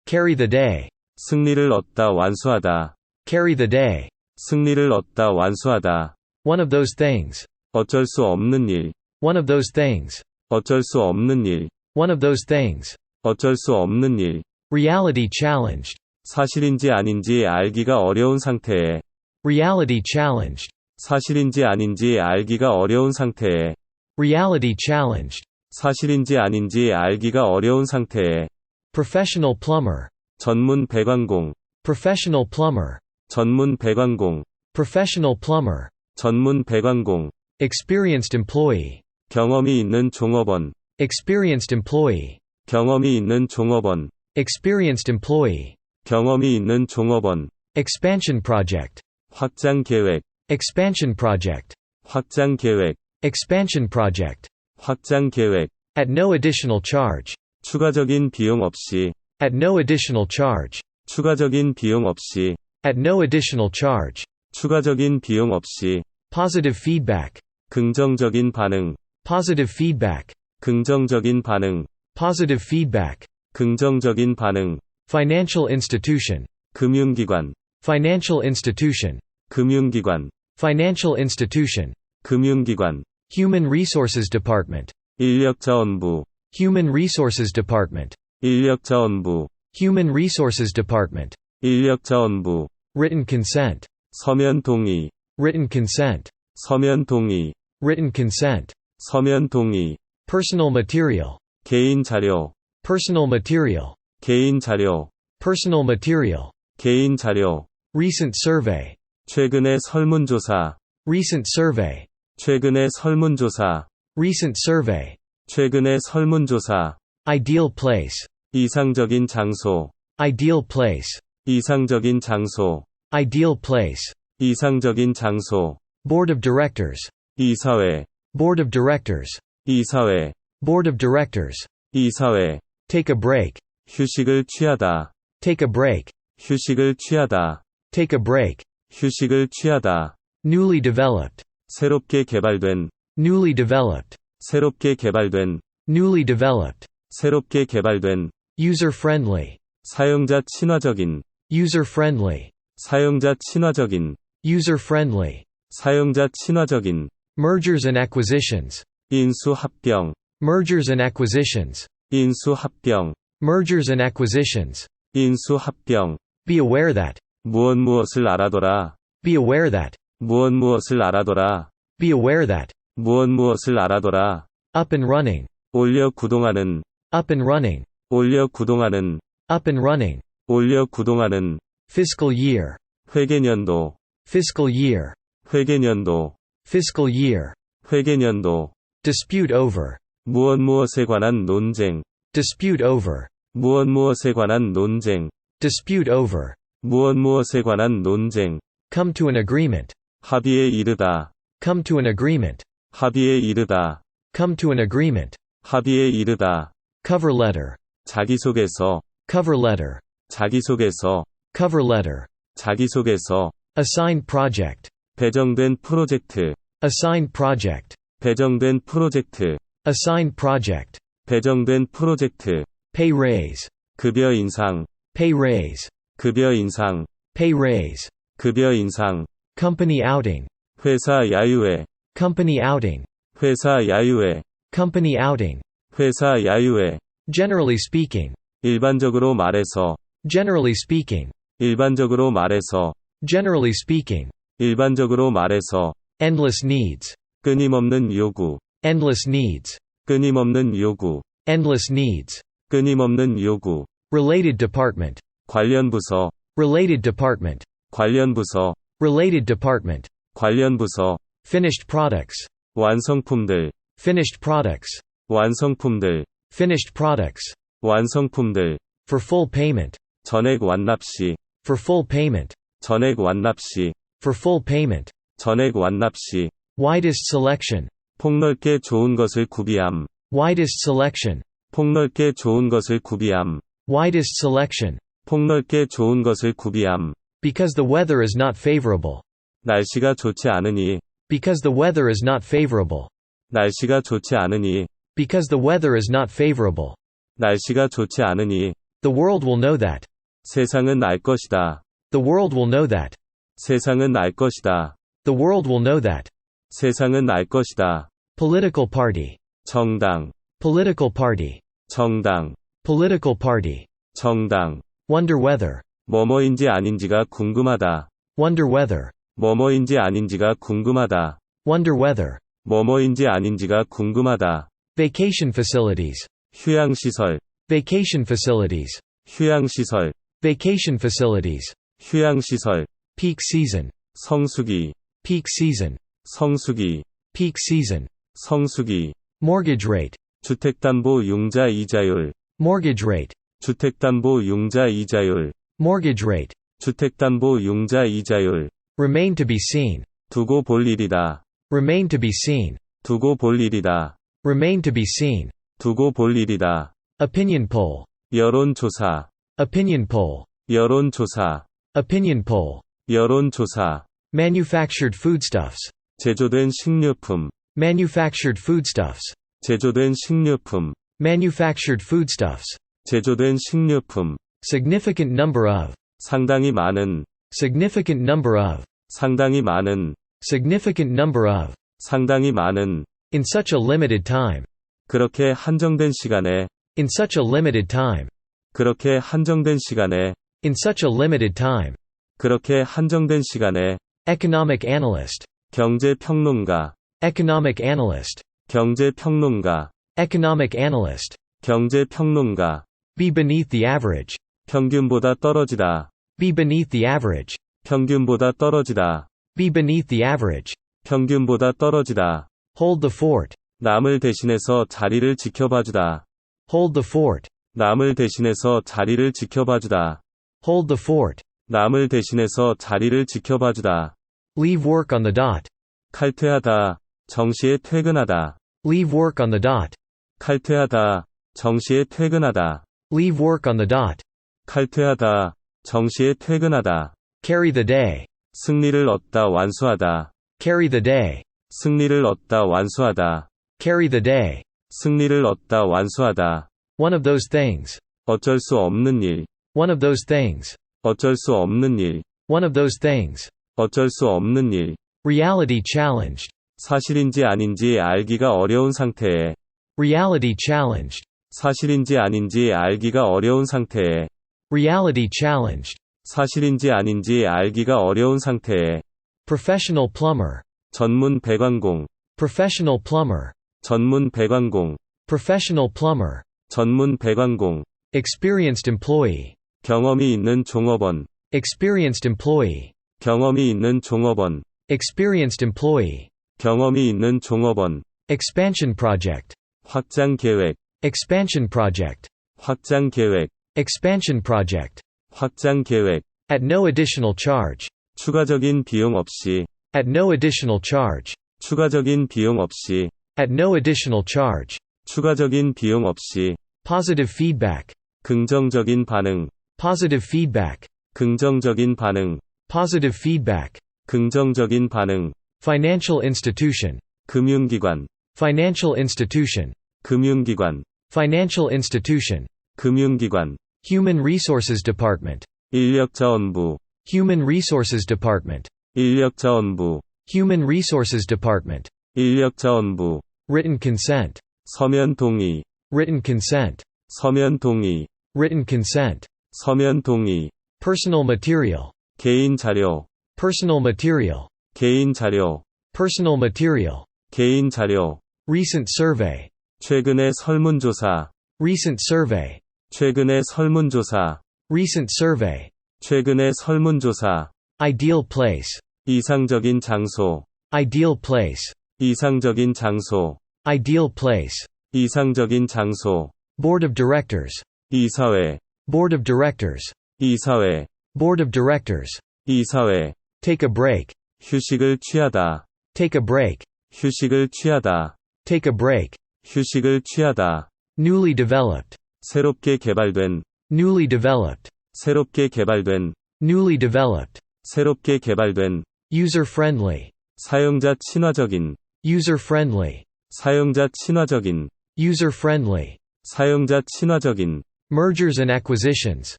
Carry the day. 승리를 얻다 완수하다. Carry the day. 승리를 얻다 완수하다. One of those things. 어쩔 수 없는 일. One of those things. 어쩔 수 없는 일. One of those things. 어쩔 수 없는 일. Reality challenged. 사실인지 아닌지 알기가 어려운 상태에. Reality challenged. 사실인지 아닌지 알기가 어려운 상태에. Reality challenged. 사실인지 아닌지 알기가 어려운 상태에. Professional plumber. 전문 배관공. Professional plumber. 전문 배관공. Professional plumber. 전문 배관공. Experienced employee. 경험이 있는 종업원. Experienced employee. 경험이 있는 종업원. Experienced employee. 경험이 있는 종업원. Expansion project. 확장 계획. Expansion project. 확장 계획. Expansion project. 확장 계획. At no additional charge. 추가적인 비용 없이. At no additional charge. 추가적인 비용 없이. At no additional charge. 추가적인 비용 없이. Positive feedback. 긍정적인 반응. Positive feedback. 긍정적인 반응. Positive feedback. 긍정적인 반응. Financial institution. 금융기관. Financial institution. 금융기관. Financial institution. 금융기관. Human Resources Department. 인력자원부. Human Resources Department. 인력자원부. Human Resources Department. 인력자원부. Written consent. 서면 동의. Written consent. 서면 동의. Written consent. 서면 동의. Personal material. 개인 자료. Personal material. 개인 자료. Personal material. 개인 자료. Recent survey. 최근의 설문조사. Recent survey. 최근의 설문조사. Recent survey. 최근의 설문조사. Ideal place. 이상적인 장소. Ideal place. 이상적인 장소. Ideal place. 이상적인 장소. Board of directors. 이사회. Board of directors. 이사회. Board of directors. 이사회. Take a break. 휴식을 취하다. Take a break. 휴식을 취하다. Take a break. 휴식을 취하다. Newly developed. 새롭게 개발된. Newly developed. 새롭게 개발된. Newly developed. 새롭게 개발된. User friendly. 사용자 친화적인. User friendly. 사용자 친화적인. User friendly. 사용자 친화적인. Mergers and acquisitions. 인수합병. Mergers and acquisitions. 인수합병. Mergers and acquisitions. 인수합병. Be aware that. 무엇을 알아둬라. Be aware that. 무엇을 알아둬라. Be aware that. 무엇을 알아둬라. Up and running. 올려 구동하는. Up and running. 올려 구동하는. Up and running. 올려 구동하는. Fiscal year. 회계년도. Fiscal year. 회계년도. Fiscal year. 회계년도. Dispute over. 무엇에 관한 논쟁. Dispute over. 무엇에 관한 논쟁. Dispute over. 무엇에 관한 논쟁. Come to an agreement. 합의에 이르다. Come to an agreement. 합의에 이르다. Come to an agreement. 합의에 이르다. Cover letter. 자기소개서. Cover letter. 자기소개서. Cover letter. 자기소개서. Assigned project. 배정된 프로젝트. Assigned project. 배정된 프로젝트. Assigned project. 배정된 프로젝트. Pay raise. 급여 인상. Pay raise. 급여 인상. Pay raise. 급여 인상. Company outing. 회사 야유회. Company outing. 회사 야유회. Company outing. 회사 야유회. Generally speaking. 일반적으로 말해서. Generally speaking. 일반적으로 말해서. Generally speaking. 일반적으로 말해서. Endless needs. 끊임없는 요구. Endless needs. 끊임없는 요구. Endless needs. 끊임없는 요구. Related department. 관련 부서. Related department. 관련 부서. Related department. 관련 부서. Finished products. 완성품들. Finished products. 완성품들. Finished products. 완성품들. For full payment. 전액 완납시. For full payment. 전액 완납시. For full payment. 전액 완납시. Widest selection. 폭넓게 좋은 것을 구비함. Widest selection. 폭넓게 좋은 것을 구비함. Widest selection. 폭넓게 좋은 것을 구비함. Because the weather is not favorable. 날씨가 좋지 않으니. Because the weather is not favorable. 날씨가 좋지 않으니. Because the weather is not favorable. 날씨가 좋지 않으니. The world will know that. 세상은 알 것이다. The world will know that. 세상은 알 것이다. The world will know that. 세상은 알 것이다. Political party. 정당. Political party. 정당. Political party. 정당. Wonder whether. 뭐뭐인지 아닌지가 궁금하다. Wonder whether. 뭐뭐인지 아닌지가 궁금하다. Wonder whether. 뭐뭐인지 아닌지가 궁금하다. Vacation facilities. 휴양시설. Vacation facilities. 휴양시설. Vacation facilities. 휴양시설. Peak season. 성수기. Peak season. 성수기. Peak season. 성수기. Mortgage rate. 주택담보융자 이자율. Mortgage rate. 주택담보융자 이자율. Mortgage rate. 주택담보융자 이자율. Remain to be seen. 두고 볼 일이다. Remain to be seen. 두고 볼 일이다. Remain to be seen. 두고 볼 일이다. Opinion poll. 여론조사. Opinion poll. 여론조사. Opinion poll. 여론조사. Manufactured foodstuffs. 제조된 식료품. Manufactured foodstuffs. 제조된 식료품. Manufactured foodstuffs. 제조된 식료품. Significant number of. 상당히 많은. Significant number of. 상당히 많은. Significant number of. 상당히 많은. In such a limited time. 그렇게 한정된 시간에. In such a limited time. 그렇게 한정된 시간에. In such a limited time. 그렇게 한정된 시간에. Economic analyst. 경제평론가. Economic analyst. 경제평론가. Economic analyst. 경제평론가. Be beneath the average. 평균보다 떨어지다. Be beneath the average. 평균보다 떨어지다. Be beneath the average. 평균보다 떨어지다. Hold the fort. 남을 대신해서 자리를 지켜봐주다. Hold the fort. 남을 대신해서 자리를 지켜봐주다. Hold the fort. 남을 대신해서 자리를 지켜봐주다. Leave work on the dot. 칼퇴하다. 정시에 퇴근하다. Leave work on the dot. 칼퇴하다. 정시에 퇴근하다. Leave work on the dot. 칼퇴하다. 정시에 퇴근하다. Carry the day. 승리를 얻다 완수하다. Carry the day. 승리를 얻다 완수하다. Carry the day. 승리를 얻다 완수하다. One of those things. 어쩔 수 없는 일. One of those things. 어쩔 수 없는 일. One of those things. 어쩔 수 없는 일. Reality challenged. 사실인지 아닌지 알기가 어려운 상태에. Reality challenged. 사실인지 아닌지 알기가 어려운 상태에. Reality challenged. 사실인지 아닌지 알기가 어려운 상태에. Professional plumber. 전문 배관공. Professional plumber. 전문 배관공. Professional plumber. 전문 배관공. Experienced employee. 경험이 있는 종업원. Experienced employee. 경험이 있는 종업원. Experienced employee. 경험이 있는 종업원. Expansion project. 확장 계획. Expansion project. 확장 계획. Expansion project. 확장 계획. At no additional charge. 추가적인 비용 없이. At no additional charge. 추가적인 비용 없이. At no additional charge. 추가적인 비용 없이. Positive feedback. 긍정적인 반응. Positive feedback. 긍정적인 반응. Positive feedback. 긍정적인 반응. Financial institution. 금융기관. Financial institution. 금융기관. Financial institution. 금융기관. Human Resources Department. 인력자원부. Human Resources Department. 인력자원부. Human Resources Department. 인력자원부. Written consent. 서면 동의. Written consent. 서면 동의. Written consent. 서면 동의. Personal material. 개인 자료. Personal material. 개인 자료. Personal material. 개인 자료. Recent survey. 최근의 설문조사. Recent survey. 최근의 설문조사. Recent survey. 최근의 설문조사. Ideal place. 이상적인 장소. Ideal place. 이상적인 장소. Ideal place. 이상적인 장소. Board of directors. 이사회. Board of directors. 이사회. Board of directors. 이사회. Take a break. 휴식을 취하다. Take a break. 휴식을 취하다. Take a break. 휴식을 취하다. Newly developed. 새롭게 개발된. Newly developed. 새롭게 개발된. Newly developed. 새롭게 개발된. User friendly. 사용자 친화적인. User friendly. 사용자 친화적인. User-friendly. 사용자 친화적인. Mergers and acquisitions.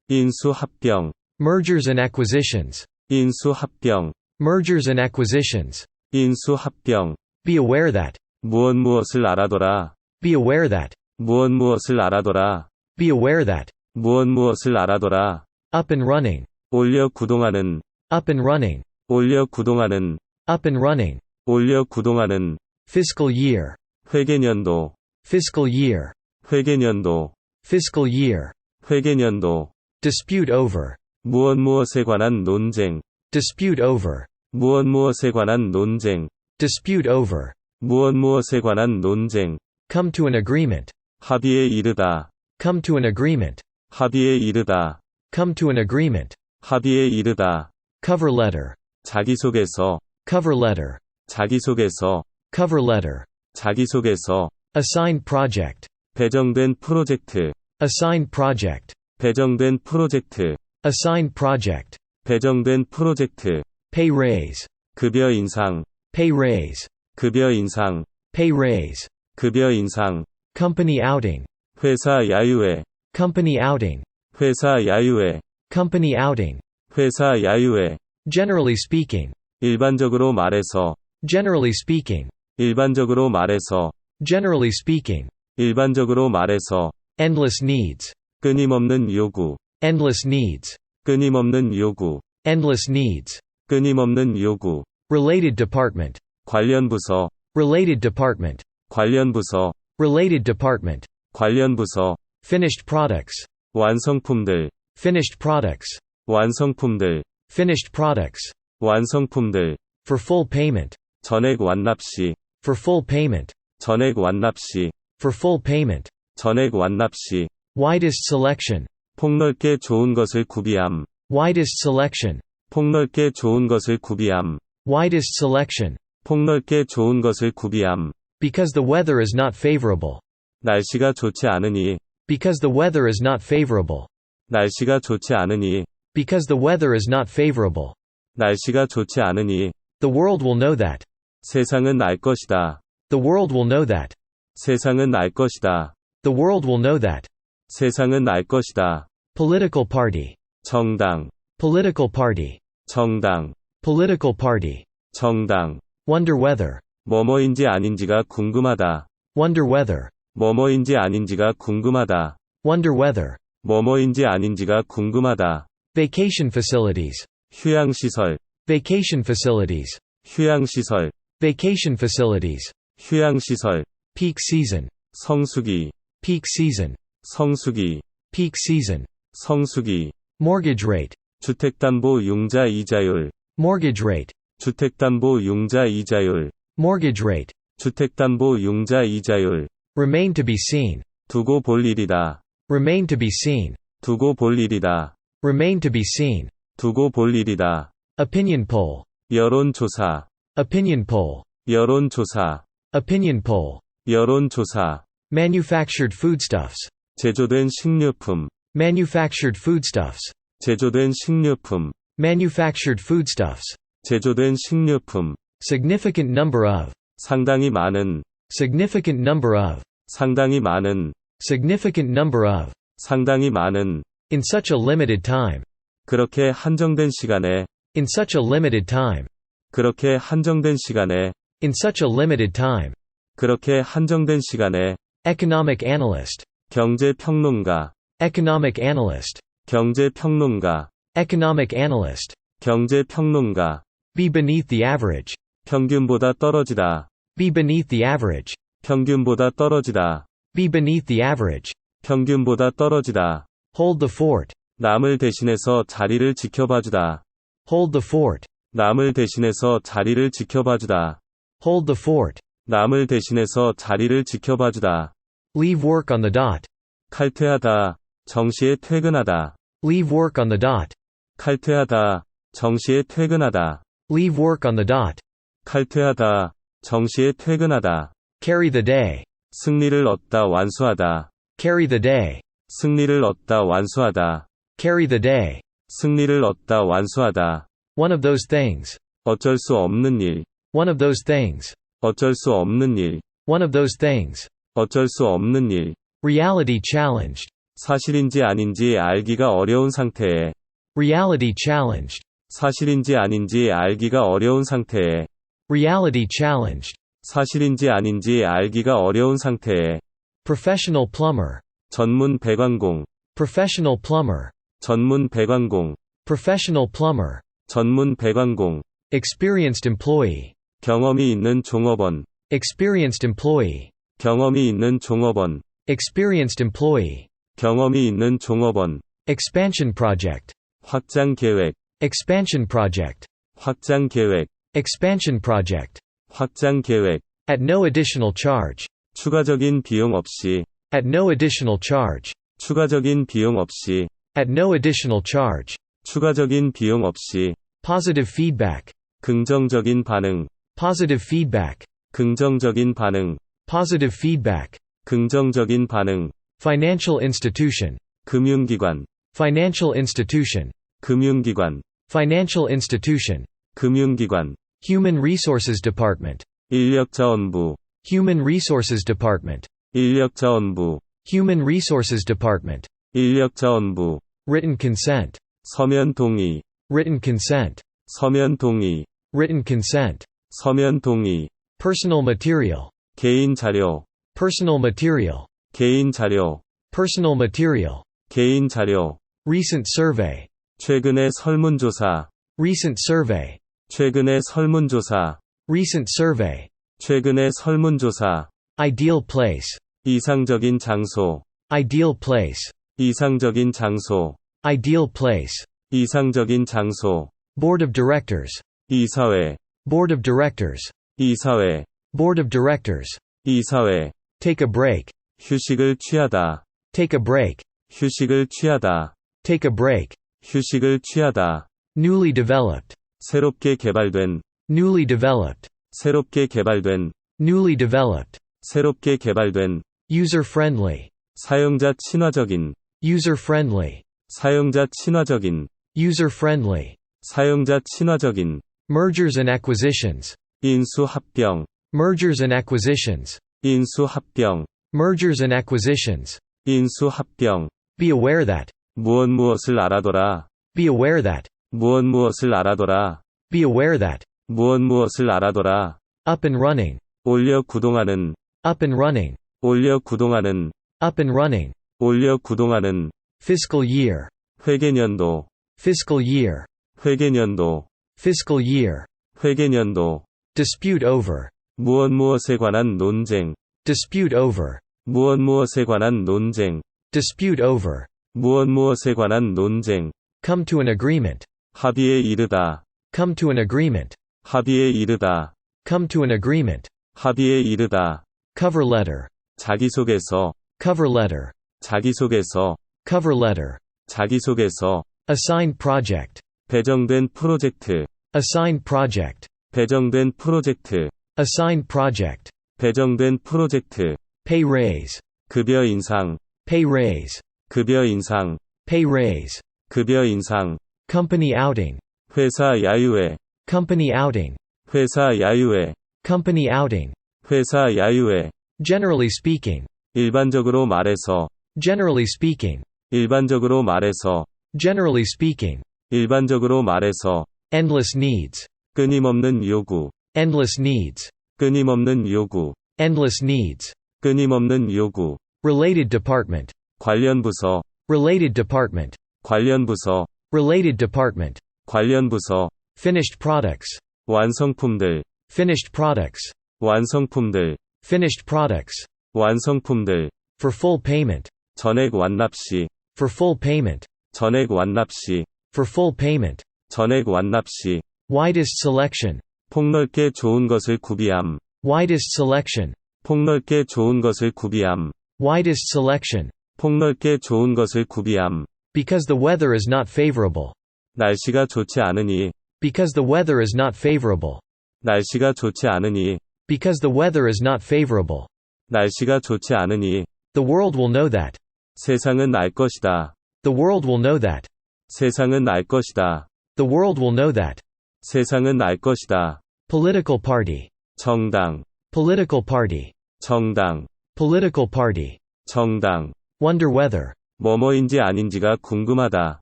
인수합병. Mergers and acquisitions. 인수합병. Mergers and acquisitions. 인수합병. Be aware that. 무엇을 알아둬라. Be aware that. 무엇을 알아둬라. Be aware that. 무엇을 알아둬라. Up and running. 올려 구동하는. Up and running. 올려 구동하는. Up and running. 올려 구동하는. Fiscal year. 회계년도. Fiscal year. 회계년도. Fiscal year. 회계년도. Dispute over. 무엇에 관한 논쟁. Dispute over. 무엇에 관한 논쟁. Dispute over. 무엇에 관한 논쟁. Come to an agreement. 합의에 이르다. Come to an agreement. 합의에 이르다. Come to an agreement. 합의에 이르다. Cover letter. 자기소개서. Cover letter. 자기소개서. Cover letter. 자기소개서. Assigned project. 배정된 프로젝트. Assigned project. 배정된 프로젝트. Assigned project. 배정된 프로젝트. Pay raise. 급여 인상. Pay raise. 급여 인상. Pay raise. 급여 인상. Company outing. 회사 야유회. Company outing. 회사 야유회. Company outing. 회사 야유회. Generally speaking. 일반적으로 말해서. Generally speaking. 일반적으로 말해서. Generally speaking. 일반적으로 말해서. Endless needs. 끊임없는 요구. Endless needs. 끊임없는 요구. Endless needs. 끊임없는 요구. Related department. 관련 부서. Related department. 관련 부서. Related department. 관련 부서. Finished products. 완성품들. Finished products. 완성품들. Finished products. 완성품들. For full payment. 전액 완납 시. For full payment. 전액 완납 시. For full payment. 전액 완납 시. Widest selection. 폭넓게 좋은 것을 구비함. Widest selection. 폭넓게 좋은 것을 구비함. Widest selection. 폭넓게 좋은 것을 구비함. Because the weather is not favorable. 날씨가 좋지 않으니. Because the weather is not favorable. 날씨가 좋지 않으니. Because the weather is not favorable. 날씨가 좋지 않으니. The world will know that. 세상은 알 것이다. The world will know that. 세상은 알 것이다. The world will know that. 세상은 알 것이다. Political party. 정당. Political party. 정당. Political party. 정당. Wonder whether. 뭐뭐인지 아닌지가 궁금하다. Wonder whether. 뭐뭐인지 아닌지가 궁금하다. Wonder whether. 뭐뭐인지 아닌지가 궁금하다. Vacation facilities. 휴양시설. Vacation facilities. 휴양시설. Vacation facilities. 휴양시설. Peak season. 성수기. Peak season. 성수기. Peak season. 성수기. Mortgage rate. 주택담보융자 이자율. Mortgage rate. 주택담보융자 이자율. Mortgage rate. 주택담보융자 이자율. Remain to be seen. 두고 볼 일이다. Remain to be seen. 두고 볼 일이다. Remain to be seen. 두고 볼 일이다. Opinion poll. 여론조사. Opinion poll. 여론조사. Opinion poll. 여론조사. Manufactured foodstuffs. 제조된 식료품. Manufactured foodstuffs. 제조된 식료품. Manufactured foodstuffs. 제조된 식료품. Significant number of. 상당히 많은. Significant number of. 상당히 많은. Significant number of. 상당히 많은. In such a limited time. 그렇게 한정된 시간에. In such a limited time. 그렇게 한정된 시간에. In such a limited time. 그렇게 한정된 시간에. Economic analyst. 경제평론가. Economic analyst. 경제평론가. Economic analyst. 경제평론가. Be beneath the average. 평균보다 떨어지다. Be beneath the average. 평균보다 떨어지다. Be beneath the average. 평균보다 떨어지다. Hold the fort. 남을 대신해서 자리를 지켜봐주다. Hold the fort. 남을 대신해서 자리를 지켜봐주다. Hold the fort. 남을 대신해서 자리를 지켜봐주다. Leave work on the dot. 칼퇴하다. 정시에 퇴근하다. Leave work on the dot. 칼퇴하다. 정시에 퇴근하다. Leave work on the dot. 칼퇴하다. 정시에 퇴근하다. Carry the day. 승리를 얻다 완수하다. Carry the day. 승리를 얻다 완수하다. Carry the day. 승리를 얻다 완수하다. One of those things. 어쩔 수 없는 일. One of those things. 어쩔 수 없는 일. One of those things. 어쩔 수 없는 일. Reality challenged. 사실인지 아닌지 알기가 어려운 상태에. Reality challenged. 사실인지 아닌지 알기가 어려운 상태에. Reality challenged. 사실인지 아닌지 알기가 어려운 상태에. Professional plumber. 전문 배관공. Professional plumber. 전문 배관공. Professional plumber. 전문 배관공. Experienced employee. 경험이 있는 종업원. Experienced employee. 경험이 있는 종업원. Experienced employee. 경험이 있는 종업원. Expansion project. 확장 계획. Expansion project. 확장 계획. Expansion project. 확장 계획. At no additional charge. 추가적인 비용 없이. At no additional charge. 추가적인 비용 없이. At no additional charge. 추가적인 비용 없이. Positive feedback. 긍정적인 반응. Positive feedback. 긍정적인 반응. Positive feedback. 긍정적인 반응. Financial institution. 금융기관. Financial institution. 금융기관. Financial institution. 금융기관. Human Resources Department. 인력자원부. Human Resources Department. 인력자원부. Human Resources Department. 인력자원부. Written consent. 서면 동의. Written consent. 서면 동의. Written consent. 서면 동의. Personal material. 개인 자료. Personal material. 개인 자료. Personal material. 개인 자료. Recent survey. 최근의 설문조사. Recent survey. 최근의 설문조사. Recent survey. 최근의 설문조사. Ideal place. 이상적인 장소. Ideal place. 이상적인 장소. Ideal place. 이상적인 장소. Board of directors. 이사회. Board of directors. 이사회. Board of directors. 이사회. Take a break. 휴식을 취하다. Take a break. 휴식을 취하다. Take a break. 휴식을 취하다. Newly developed. 새롭게 개발된. Newly developed. 새롭게 개발된. Newly developed. 새롭게 개발된. User friendly. 사용자 친화적인. User friendly. 사용자 친화적인. User friendly. 사용자 친화적인. Mergers and acquisitions. 인수합병. Mergers and acquisitions. 인수합병. Mergers and acquisitions. 인수합병. Be aware that. 무엇을 알아둬라. Be aware that. 무엇을 알아둬라. Be aware that. 무엇을 알아둬라. Up and running. 올려 구동하는. Up and running. 올려 구동하는. Up and running. 올려 구동하는. Fiscal year. 회계년도. Fiscal year. 회계년도. Fiscal year. 회계년도. Dispute over. 무엇에 관한 논쟁. Dispute over. 무엇에 관한 논쟁. Dispute over. 무엇에 관한 논쟁. Come to an agreement. 합의에 이르다. Come to an agreement. 합의에 이르다. Come to an agreement. 합의에 이르다. Cover letter. 자기소개서. Cover letter. 자기소개서. Cover letter. 자기소개서. Assigned project. 배정된 프로젝트. Assigned project. 배정된 프로젝트. Assigned project. 배정된 프로젝트. Pay raise. 급여 인상. Pay raise. 급여 인상. Pay raise. 급여 인상. Company outing. 회사 야유회. Company outing. 회사 야유회. Company outing. 회사 야유회. Generally speaking. 일반적으로 말해서. Generally speaking. 일반적으로 말해서. Generally speaking. 일반적으로 말해서. Endless needs. 끊임없는 요구. Endless needs. 끊임없는 요구. Endless needs. 끊임없는 요구. Related department. 관련 부서. Related department. 관련 부서. Related department. 관련 부서. Finished products. 완성품들. Finished products. 완성품들. Finished products. 완성품들. For full payment. 전액 완납 시. For full payment. 전액 완납 시. For full payment. 전액 완납 시. Widest selection. 폭넓게 좋은 것을 구비함. Widest selection. 폭넓게 좋은 것을 구비함. Widest selection. 폭넓게 좋은 것을 구비함. Because the weather is not favorable. 날씨가 좋지 않으니. Because the weather is not favorable. 날씨가 좋지 않으니. Because the weather is not favorable. 날씨가 좋지 않으니. The world will know that. 세상은 알 것이다. The world will know that. 세상은 알 것이다. The world will know that. 세상은 알 것이다. Political party. 정당. Political party. 정당. Political party. 정당. Wonder whether. 뭐뭐인지 아닌지가 궁금하다.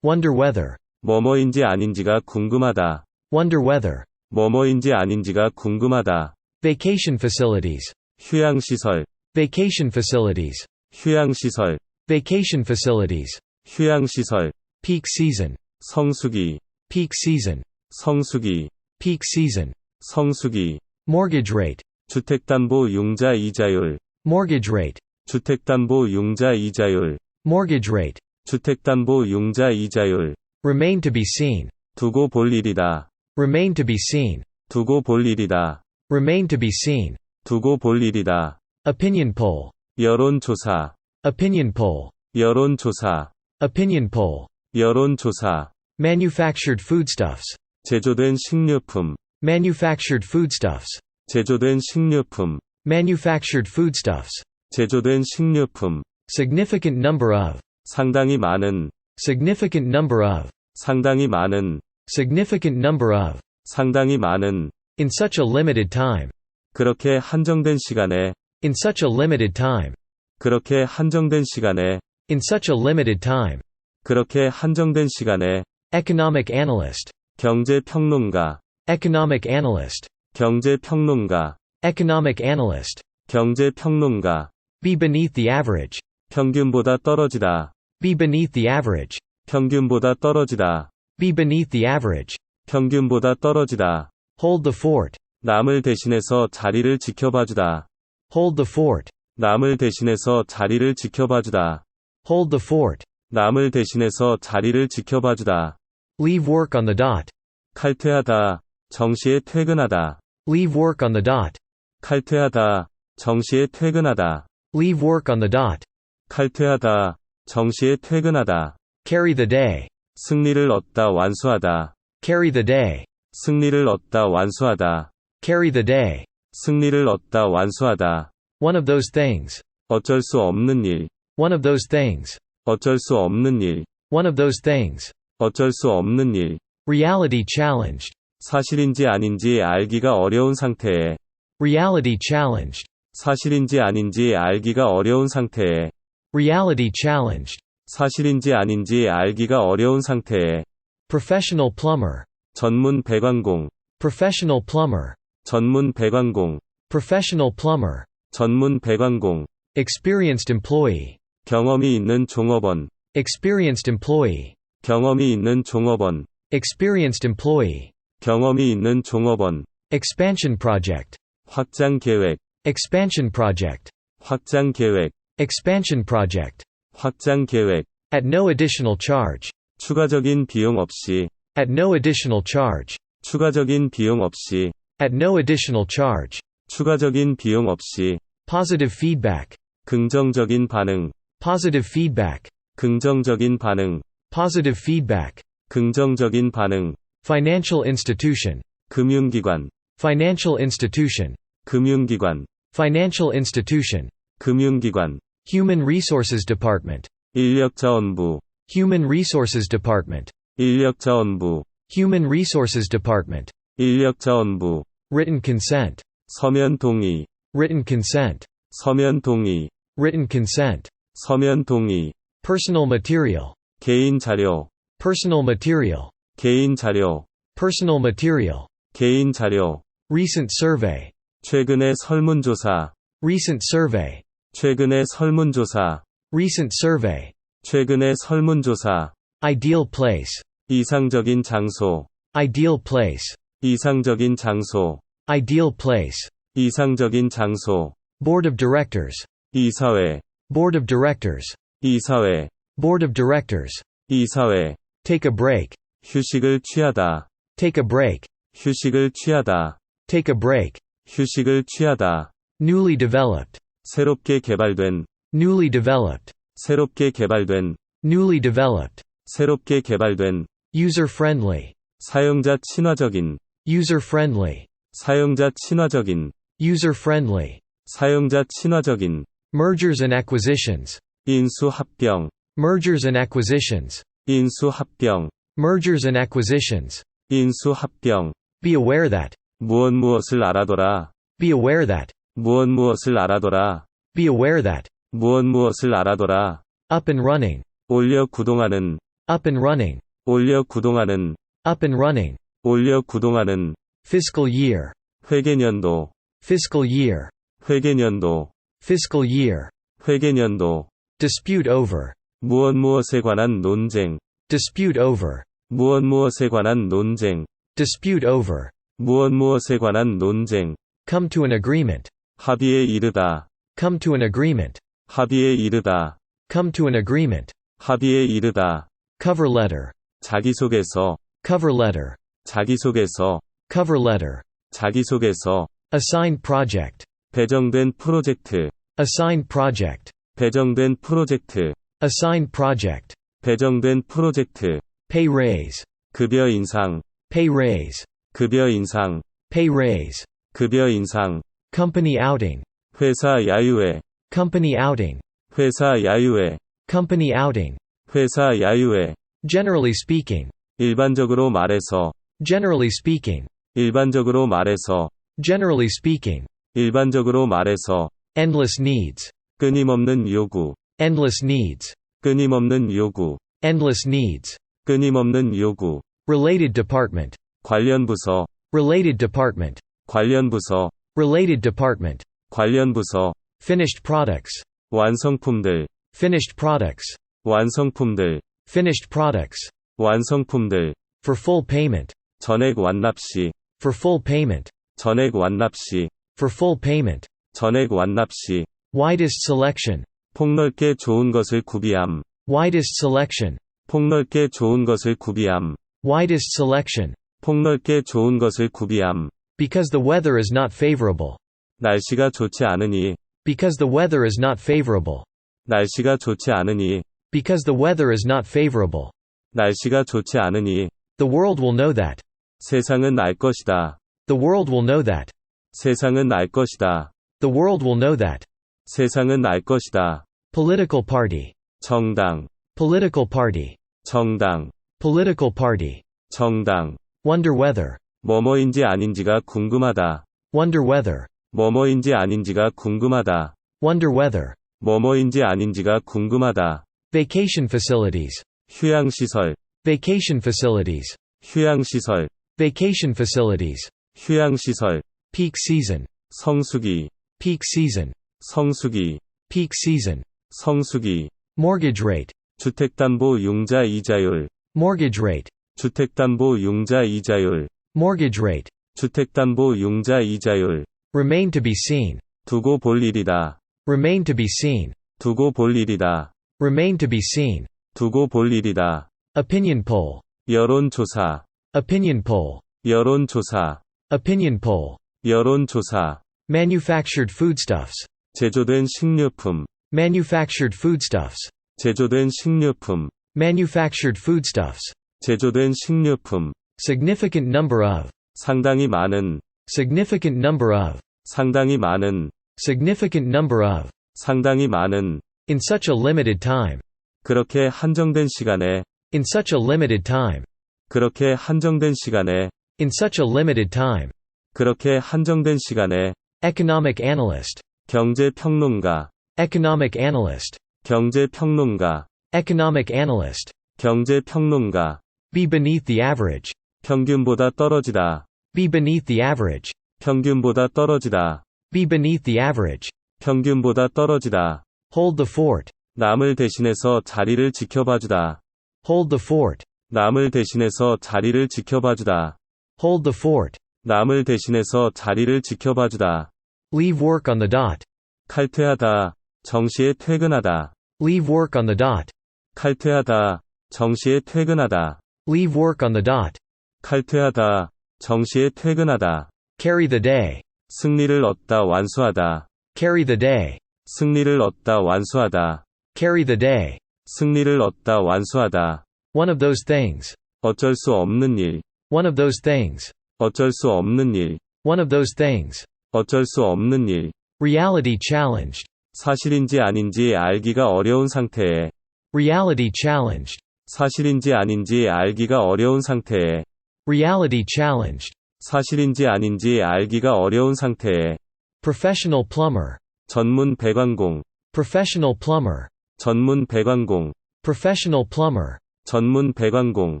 Wonder whether. 뭐뭐인지 아닌지가 궁금하다. Wonder whether. 뭐뭐인지 아닌지가 궁금하다. Vacation facilities. 휴양시설. Vacation facilities. 휴양시설. Vacation facilities. 휴양시설. Peak season. 성수기. Peak season. 성수기. Peak season. 성수기. Mortgage rate. 주택담보융자 이자율. Mortgage rate. 주택담보융자 이자율. Mortgage rate. 주택담보융자 이자율. Remain to be seen. 두고 볼 일이다. Remain to be seen. 두고 볼 일이다. Remain to be seen. 두고 볼 일이다. Opinion poll. 여론조사. Opinion poll. 여론조사. Opinion poll. 여론조사. Manufactured foodstuffs. 제조된 식료품. Manufactured foodstuffs. 제조된 식료품. Manufactured foodstuffs. 제조된 식료품. Significant number of. 상당히 많은. Significant number of. 상당히 많은. Significant number of. 상당히 많은. In such a limited time. 그렇게 한정된 시간에. In such a limited time. 그렇게 한정된 시간에. In such a limited time. 그렇게 한정된 시간에. Economic analyst. 경제평론가. Economic analyst. 경제평론가. Economic analyst. 경제평론가. Be beneath the average. 평균보다 떨어지다. Be beneath the average. 평균보다 떨어지다. Be beneath the average. 평균보다 떨어지다. Hold the fort. 남을 대신해서 자리를 지켜봐주다. Hold the fort. 남을 대신해서 자리를 지켜봐주다. Hold the fort. 남을 대신해서 자리를 지켜봐주다. Leave work on the dot. 칼퇴하다. 정시에 퇴근하다. Leave work on the dot. 칼퇴하다. 정시에 퇴근하다. Leave work on the dot. 칼퇴하다. 정시에 퇴근하다. Carry the day. 승리를 얻다 완수하다. Carry the day. 승리를 얻다 완수하다. Carry the day. 승리를 얻다 완수하다. One of those things. 어쩔 수 없는 일. One of those things. 어쩔 수 없는 일. One of those things. 어쩔 수 없는 일. Reality challenged. 사실인지 아닌지 알기가 어려운 상태에. Reality challenged. 사실인지 아닌지 알기가 어려운 상태에. Reality challenged. 사실인지 아닌지 알기가 어려운 상태에. Professional plumber. 전문 배관공. Professional plumber. 전문 배관공. Professional plumber. 전문 배관공. Experienced employee. 경험이 있는 종업원. Experienced employee. 경험이 있는 종업원. Experienced employee. 경험이 있는 종업원. Expansion project. 확장 계획. Expansion project. 확장 계획. Expansion project. 확장 계획. At no additional charge. 추가적인 비용 없이. At no additional charge. 추가적인 비용 없이. At no additional charge. 추가적인 비용 없이. Positive feedback. 긍정적인 반응. Positive feedback. 긍정적인 반응. Positive feedback. 긍정적인 반응. Financial institution. 금융기관. Financial institution. 금융기관. Financial institution. 금융기관. Human Resources Department. 인력자원부. Human Resources Department. 인력자원부. Human Resources Department. 인력자원부. Written consent. 서면 동의. Written consent. 서면 동의. Written consent. 서면 동의. Personal material. 개인 자료. Personal material. 개인 자료. Personal material. 개인 자료. Recent survey. 최근의 설문조사. Recent survey. 최근의 설문조사. Recent survey. 최근의 설문조사. Ideal place. 이상적인 장소. Ideal place. 이상적인 장소. Ideal place. 이상적인 장소. Board of directors. 이사회. Board of directors. 이사회. Board of directors. 이사회. Take a break. 휴식을 취하다. Take a break. 휴식을 취하다. Take a break. 휴식을 취하다. Newly developed. 새롭게 개발된. Newly developed. 새롭게 개발된. Newly developed. 새롭게 개발된. User friendly. 사용자 친화적인. User friendly. 사용자 친화적인. User friendly. 사용자 친화적인. Mergers and acquisitions. 인수합병. Mergers and acquisitions. 인수합병. Mergers and acquisitions. 인수합병. Be aware that. 무엇을 알아둬라. Be aware that. 무엇을 알아둬라. Be aware that. 무엇을 알아둬라. Up and running. 올려 구동하는. Up and running. 올려 구동하는. Up and running. 올려 구동하는. Fiscal year. 회계년도. Fiscal year. 회계년도. Fiscal year. 회계년도. Dispute over. 무엇에 관한 논쟁. Dispute over. 무엇에 관한 논쟁. Dispute over. 무엇에 관한 논쟁. Come to an agreement. 합의에 이르다. Come to an agreement. 합의에 이르다. Come to an agreement. 합의에 이르다. Cover letter. 자기소개서. Cover letter. 자기소개서. Cover letter. 자기소개서. Assigned project. 배정된 프로젝트. Assigned project. 배정된 프로젝트. Assigned project. 배정된 프로젝트. Pay raise. 급여 인상. Pay raise. 급여 인상. Pay raise. 급여 인상. Company outing. 회사 야유회. Company outing. 회사 야유회. Company outing. 회사 야유회. Generally speaking. 일반적으로 말해서. Generally speaking. 일반적으로 말해서. Generally speaking. 일반적으로 말해서. Endless needs. 끊임없는 요구. Endless needs. 끊임없는 요구. Endless needs. 끊임없는 요구. Related department. 관련 부서. Related department. 관련 부서. Related department. 관련 부서. Finished products. 완성품들. Finished products. 완성품들. Finished products. 완성품들. For full payment. 전액 완납 시. For full payment. 전액 완납 시. For full payment. 전액 완납 시. Widest selection. 폭넓게 좋은 것을 구비함. Widest selection. 폭넓게 좋은 것을 구비함. Widest selection. 폭넓게 좋은 것을 구비함. Because the weather is not favorable. 날씨가 좋지 않으니. Because the weather is not favorable. 날씨가 좋지 않으니. Because the weather is not favorable. 날씨가 좋지 않으니. The world will know that. 세상은 알 것이다. The world will know that. 세상은 알 것이다. The world will know that. 세상은 알 것이다. Political party. 정당. Political party. 정당. Political party. 정당. Wonder whether. 뭐뭐인지 아닌지가 궁금하다. Wonder whether. 뭐뭐인지 아닌지가 궁금하다. Wonder whether. 뭐뭐인지 아닌지가 궁금하다. Vacation facilities. 휴양시설. Vacation facilities. 휴양시설. Vacation facilities. 휴양시설. Peak season. 성수기. Peak season. 성수기. Peak season. 성수기. Mortgage rate. 주택담보융자 이자율. Mortgage rate. 주택담보융자 이자율. Mortgage rate. 주택담보융자 이자율. Remain to be seen. 두고 볼 일이다. Remain to be seen. 두고 볼 일이다. Remain to be seen. 두고 볼 일이다. Opinion poll. 여론조사. Opinion poll. 여론조사. Opinion poll. 여론조사. Manufactured foodstuffs. 제조된 식료품. Manufactured foodstuffs. 제조된 식료품. Manufactured foodstuffs. 제조된 식료품. Significant number of. 상당히 많은. Significant number of. 상당히 많은. Significant number of. 상당히 많은. In such a limited time. 그렇게 한정된 시간에. In such a limited time. 그렇게 한정된 시간에. In such a limited time. 그렇게 한정된 시간에. Economic analyst. 경제평론가. Economic analyst. 경제평론가. Economic analyst. 경제평론가. Be beneath the average. 평균보다 떨어지다. Be beneath the average. 평균보다 떨어지다. Be beneath the average. 평균보다 떨어지다. Hold the fort. 남을 대신해서 자리를 지켜봐주다. Hold the fort. 남을 대신해서 자리를 지켜봐주다. Hold the fort. 남을 대신해서 자리를 지켜봐주다. Leave work on the dot. 칼퇴하다. 정시에 퇴근하다. Leave work on the dot. 칼퇴하다. 정시에 퇴근하다. Leave work on the dot. 칼퇴하다. 정시에 퇴근하다. Carry the day. 승리를 얻다 완수하다. Carry the day. 승리를 얻다 완수하다. Carry the day. 승리를 얻다 완수하다. One of those things. 어쩔 수 없는 일. One of those things. 어쩔 수 없는 일. One of those things. 어쩔 수 없는 일. Reality challenged. 사실인지 아닌지 알기가 어려운 상태에. Reality challenged. 사실인지 아닌지 알기가 어려운 상태에. Reality challenged. 사실인지 아닌지 알기가 어려운 상태에. Professional plumber. 전문 배관공, Professional plumber. 전문 배관공, Professional plumber. 전문 배관공.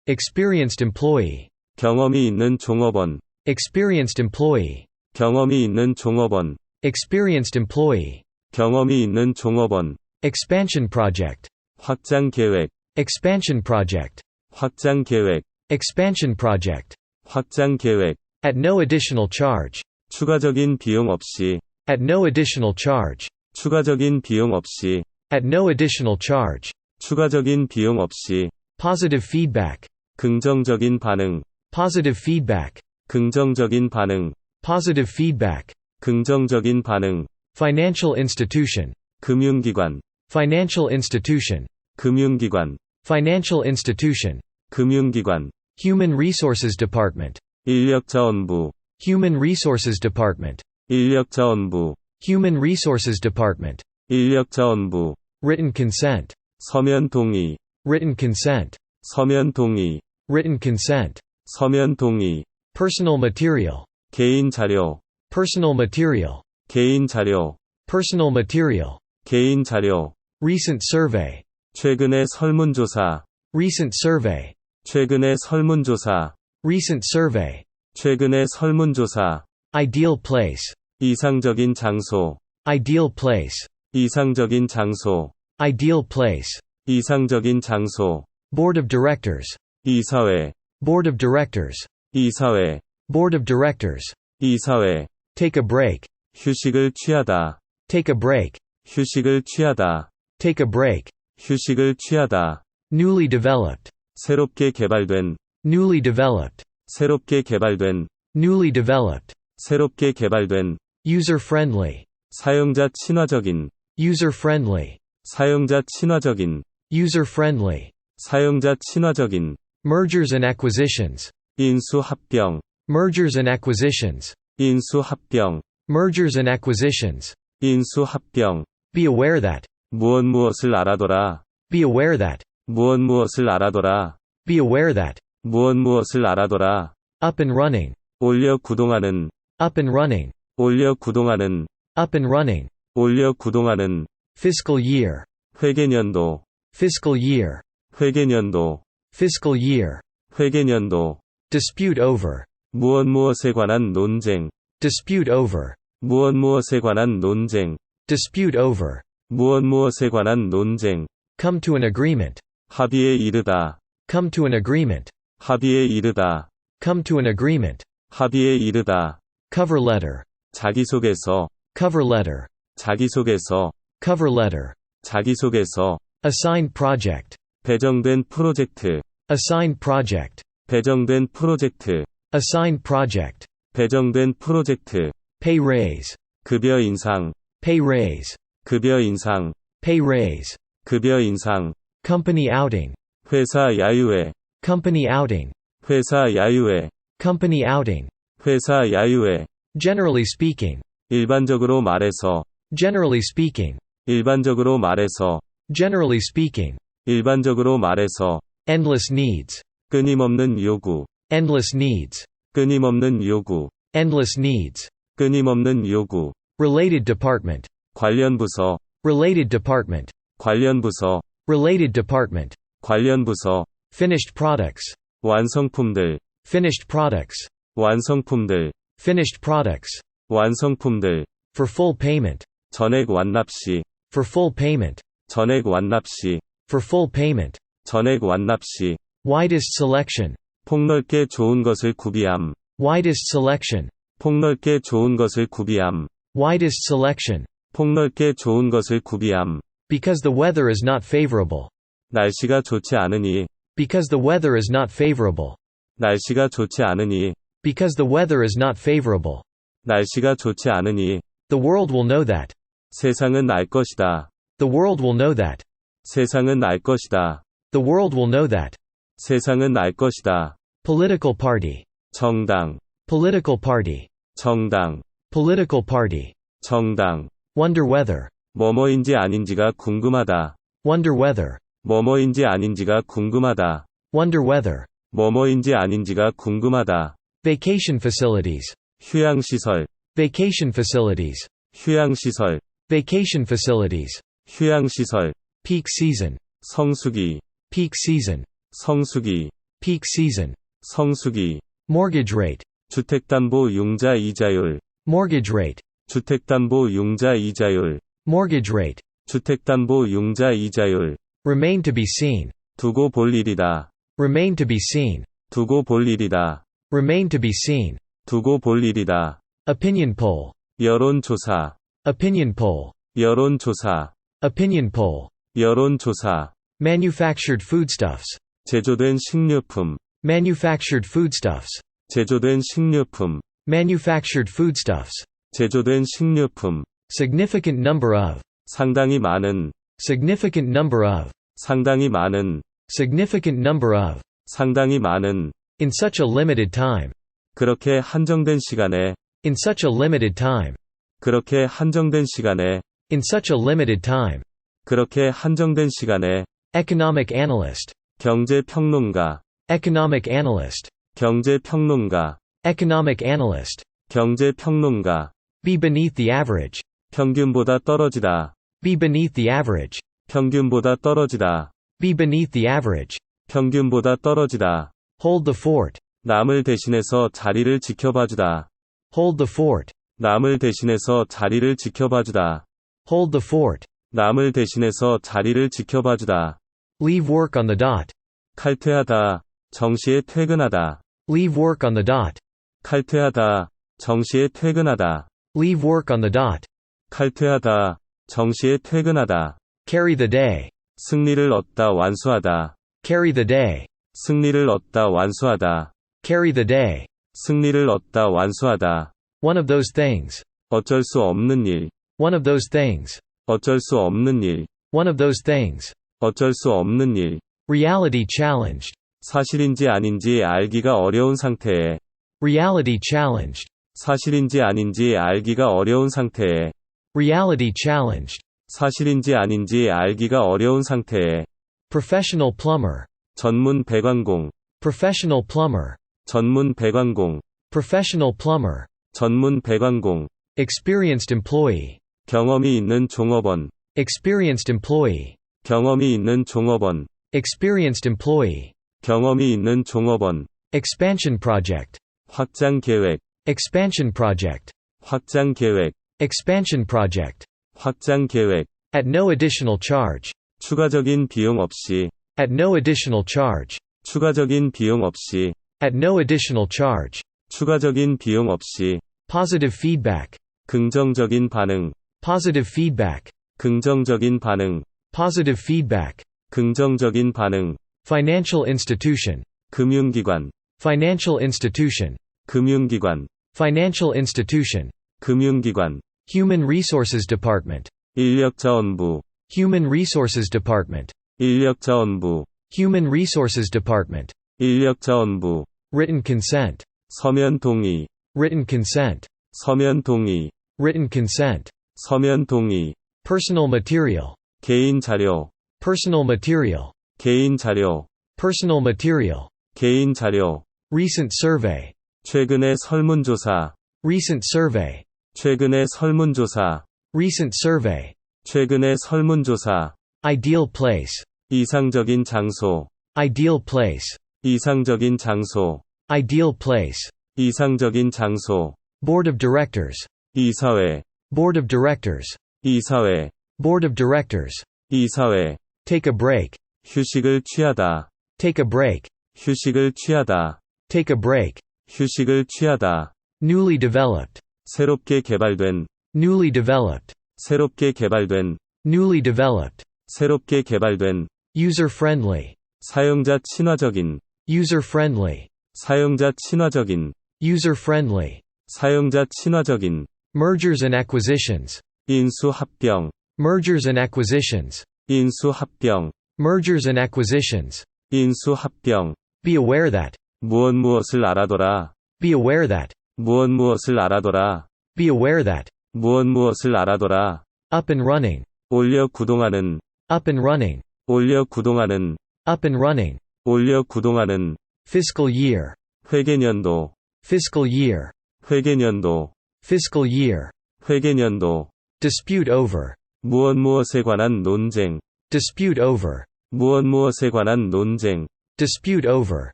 Experienced employee. 경험이 있는 종업원, Experienced employee. 경험이 있는 종업원, Experienced employee. 경험이 있는 종업원. Expansion project. 확장 계획, Expansion project. 확장 계획, Expansion project. 확장 계획. At no additional charge. 추가적인 비용 없이, At no additional charge. 추가적인 비용 없이, At no additional charge. 추가적인 비용 없이. Positive feedback. 긍정적인 반응, Positive feedback. 긍정적인 반응, Positive feedback. 긍정적인 반응. Financial institution. 금융기관, Financial institution. 금융기관, Financial institution. 금융기관. Human Resources Department. 인력자원부, Human Resources Department. 인력자원부, Human Resources Department. 인력자원부. Written consent. 서면 동의, Written consent. 서면 동의, Written consent. 서면 동의. Personal material. 개인 자료, Personal material. 개인 자료, Personal material. 개인 자료. Recent survey. 최근의 설문조사, Recent survey. 최근의 설문조사, Recent survey. 최근의 설문조사. Ideal place. 이상적인 장소, Ideal place. 이상적인 장소, Ideal place. 이상적인 장소. Board of directors. 이사회, Board of directors. 이사회, Board of directors. 이사회. Take a break. 휴식을 취하다, Take a break. 휴식을 취하다, Take a break. 휴식을 취하다. Newly developed. 새롭게 개발된, Newly developed. 새롭게 개발된, Newly developed. 새롭게 개발된. User friendly. 사용자 친화적인, User friendly. 사용자 친화적인, User friendly. 사용자 친화적인. Mergers and acquisitions. 인수합병, Mergers and acquisitions. 인수합병, Mergers and acquisitions. 인수합병. Be aware that. 무엇을 알아둬라, Be aware that. 무엇을 알아둬라, Be aware that. 무엇을 알아둬라. Up and running. 올려 구동하는, Up and running. 올려 구동하는, Up and running. 올려 구동하는. Fiscal year. 회계년도, Fiscal year. 회계년도, Fiscal year. 회계년도. Dispute over. 무엇에 관한 논쟁, Dispute over. 무엇에 관한 논쟁, Dispute over. 무엇에 관한 논쟁. Come to an agreement. 합의에 이르다, Come to an agreement. 합의에 이르다, Come to an agreement. 합의에 이르다. Cover letter. 자기소개서, Cover letter. 자기소개서, Cover letter. 자기소개서. Assigned project. 배정된 프로젝트, Assigned project. 배정된 프로젝트, Assigned project. 배정된 프로젝트. Pay raise. 급여 인상, Pay raise. 급여 인상, Pay raise. 급여 인상. Company outing. 회사 야유회, Company outing. 회사 야유회, Company outing. 회사 야유회. Generally speaking. 일반적으로 말해서, Generally speaking. 일반적으로 말해서, Generally speaking. 일반적으로 말해서. Endless needs. 끊임없는 요구, Endless needs. 끊임없는 요구, Endless needs. 끊임없는 요구. Related department. 관련 부서, Related department. 관련 부서, Related department. 관련 부서. Finished products. 완성품들, Finished products. 완성품들, Finished products. 완성품들. For full payment. 전액 완납시, For full payment. 전액 완납시, For full payment. 전액 완납시. Widest selection. 폭넓게 좋은 것을 구비함, Widest selection. 폭넓게 좋은 것을 구비함, Widest selection. 폭넓게 좋은 것을 구비함. Because the weather is not favorable. 날씨가 좋지 않으니, Because the weather is not favorable. 날씨가 좋지 않으니, Because the weather is not favorable. 날씨가 좋지 않으니. The world will know that. 세상은 알 것이다, The world will know that. 세상은 알 것이다, The world will know that. 세상은 알 것이다. Political party. 정당, Political party. 정당, Political party. 정당. Wonder whether. 뭐뭐인지 아닌지가 궁금하다, Wonder whether. 뭐뭐인지 아닌지가 궁금하다, Wonder whether. 뭐뭐인지 아닌지가 궁금하다. Vacation facilities. 휴양시설, Vacation facilities. 휴양시설, Vacation facilities. 휴양시설, Peak season. 성수기, Peak season. 성수기, Peak season. 성수기. Mortgage rate. 주택담보융자 이자율, Mortgage rate. 주택담보융자 이자율, Mortgage rate. 주택담보융자 이자율. Remain to be seen. 두고 볼 일이다. Remain to be seen. 두고 볼 일이다. Remain to be seen. 두고 볼 일이다. Opinion poll. 여론조사, Opinion poll. 여론조사, Opinion poll. 여론조사. Manufactured foodstuffs. 제조된 식료품, Manufactured foodstuffs. 제조된 식료품, Manufactured foodstuffs. 제조된 식료품. Significant number of. 상당히 많은, Significant number of. 상당히 많은, Significant number of. 상당히 많은. In such a limited time. 그렇게 한정된 시간에, In such a limited time. 그렇게 한정된 시간에, In such a limited time. 그렇게 한정된 시간에. Economic analyst. 경제평론가, Economic analyst. 경제평론가, Economic analyst. 경제평론가. Be beneath the average. 평균보다 떨어지다, Be beneath the average. 평균보다 떨어지다, Be beneath the average. 평균보다 떨어지다. Hold the fort. 남을 대신해서 자리를 지켜봐주다, Hold the fort. 남을 대신해서 자리를 지켜봐주다, Hold the fort. 남을 대신해서 자리를 지켜봐주다. Leave work on the dot. 칼퇴하다, 정시에 퇴근하다, Leave work on the dot. 칼퇴하다, 정시에 퇴근하다, Leave work on the dot. 칼퇴하다, 정시에 퇴근하다. Carry the day. 승리를 얻다 완수하다, Carry the day. 승리를 얻다 완수하다, Carry the day. 승리를 얻다 완수하다. One of those things. 어쩔 수 없는 일, One of those things. 어쩔 수 없는 일, One of those things. 어쩔 수 없는 일. Reality challenged. 사실인지 아닌지 알기가 어려운 상태에, Reality challenged. 사실인지 아닌지 알기가 어려운 상태에, Reality challenged. 사실인지 아닌지 알기가 어려운 상태에. Professional plumber. 전문 배관공, Professional plumber. 전문 배관공, Professional plumber. 전문 배관공. Experienced employee. 경험이 있는 종업원, Experienced employee. 경험이 있는 종업원, Experienced employee. 경험이 있는 종업원. Expansion project. 확장 계획, Expansion project. 확장 계획, Expansion project. 확장 계획. At no additional charge. 추가적인 비용 없이, At no additional charge. 추가적인 비용 없이, At no additional charge. 추가적인 비용 없이. Positive feedback. 긍정적인 반응, Positive feedback. 긍정적인 반응, Positive feedback. 긍정적인 반응. Financial institution. 금융기관, Financial institution. 금융기관, Financial institution. 금융기관. Human Resources Department. 인력자원부, Human Resources Department. 인력자원부, Human Resources Department. 인력자원부. Written consent. 서면 동의, Written consent. 서면 동의, Written consent. 서면 동의. Personal material. 개인 자료, Personal material. 개인 자료, Personal material. 개인 자료. Recent survey. 최근의 설문조사, Recent survey. 최근의 설문조사, Recent survey. 최근의 설문조사. Ideal place. 이상적인 장소, Ideal place. 이상적인 장소, Ideal place. 이상적인 장소. Board of directors. 이사회, Board of directors. 이사회, Board of directors. 이사회. Take a break. 휴식을 취하다, Take a break. 휴식을 취하다, Take a break. 휴식을 취하다. Newly developed. 새롭게 개발된, Newly developed. 새롭게 개발된, Newly developed. 새롭게 개발된. User friendly. 사용자 친화적인, User friendly. 사용자 친화적인, User friendly. 사용자 친화적인. Mergers and acquisitions. 인수합병, Mergers and acquisitions. 인수합병, Mergers and acquisitions. 인수합병. Be aware that. 무엇을 알아둬라, Be aware that. 무엇을 알아둬라, Be aware that. 무엇을 알아둬라. Up and running. 올려 구동하는, Up and running. 올려 구동하는, Up and running. 올려 구동하는. Fiscal year. 회계년도, Fiscal year. 회계년도, Fiscal year. 회계년도. Dispute over. 무엇무엇에 관한 논쟁. Dispute over. 무엇무엇에 관한 논쟁. Dispute over.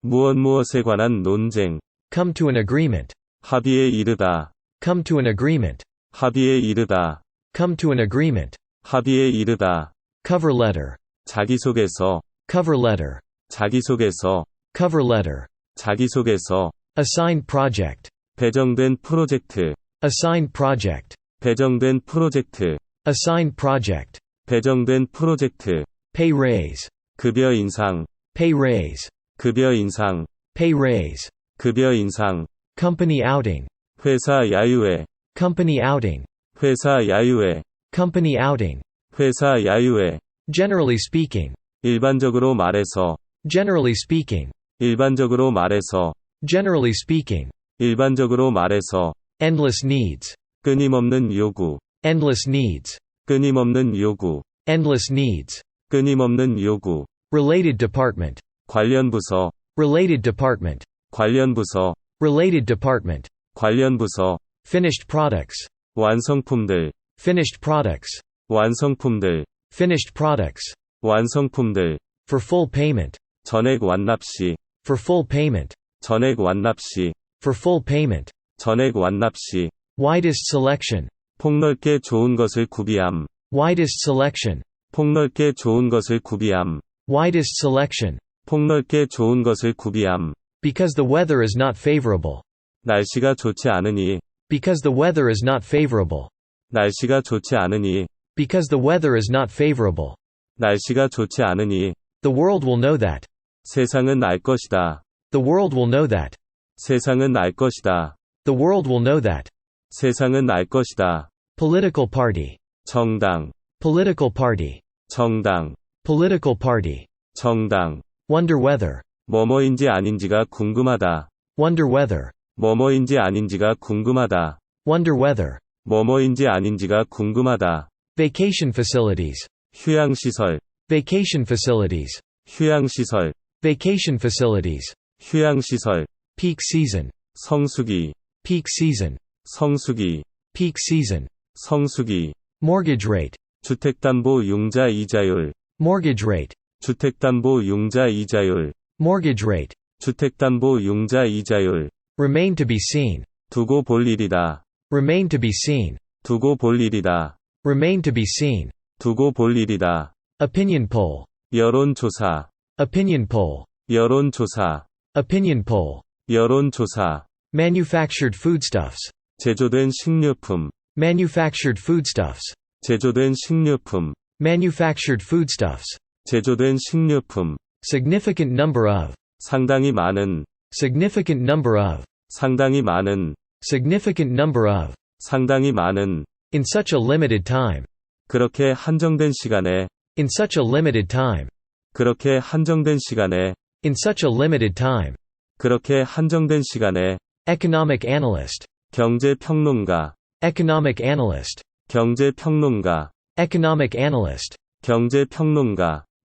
무엇무엇에 관한 논쟁. Come to an agreement. 합의에 이르다. Come to an agreement. 합의에 이르다. Come to an agreement. 합의에 이르다. Cover letter. 자기소개서. Cover letter. 자기소개서. Cover letter. 자기소개서. Assigned project. 배정된 프로젝트. Assigned project. 배정된 프로젝트. Assigned project. 배정된 프로젝트. Pay raise. 급여 인상. Pay raise. 급여 인상. Pay raise. 급여 인상. Company outing. 회사 야유회. Company outing. 회사 야유회. Company outing. 회사 야유회. Generally speaking. 일반적으로 말해서. Generally speaking. 일반적으로 말해서. Generally speaking. 일반적으로 말해서. Endless needs. 끊임없는 요구. Endless needs. 끊임없는 요구. Endless needs. 끊임없는 요구. Related department. 관련 부서. Related department. 관련 부서. Related department. 관련 부서. Finished products. 완성품들. Finished products. 완성품들. Finished products. 완성품들. For full payment. 전액 완납시. For full payment. 전액 완납시. For full payment. 전액 완납시. Widest selection. 폭넓게 좋은 것을 구비함. Widest selection. 폭넓게 좋은 것을 구비함. Widest selection. 폭넓게 좋은 것을 구비함. Because the weather is not favorable. 날씨가 좋지 않으니. Because the weather is not favorable. 날씨가 좋지 않으니. Because the weather is not favorable. 날씨가 좋지 않으니. The world will know that. 세상은 알 것이다. The world will know that. 세상은 알 것이다. The world will know that. 세상은 알 것이다. Political party. 정당. Political party. 정당. Political party. 정당. Wonder whether. 뭐뭐인지 아닌지가 궁금하다. Wonder whether. 뭐뭐인지 아닌지가 궁금하다. Wonder whether. 뭐뭐인지 아닌지가 궁금하다. Vacation facilities. 휴양시설. Vacation facilities. 휴양시설. Vacation facilities. 휴양시설. Peak season. 성수기. Peak season. 성수기. Peak season. 성수기. Mortgage rate. 주택담보 융자 이자율. Mortgage rate. 주택담보 융자 이자율. Mortgage rate. 주택담보 융자 이자율. Remain to be seen. 두고 볼 일이다. Remain to be seen. 두고 볼 일이다. Remain to be seen. 두고 볼 일이다. Opinion poll. 여론조사. Opinion poll. 여론조사. Opinion poll. 여론조사. Manufactured foodstuffs. 제조된 식료품. Manufactured foodstuffs. 제조된 식료품. Manufactured foodstuffs. 제조된 식료품. Significant number of. 상당히 많은. Significant number of. 상당히 많은. Significant number of. 상당히 많은. In such a limited time. 그렇게 한정된 시간에. In such a limited time. 그렇게 한정된 시간에. In such a limited time. 그렇게 한정된 시간에. Economic analyst. 경제 평론가. Economic analyst. 경제 평론가. Economic analyst. 경제 평론가.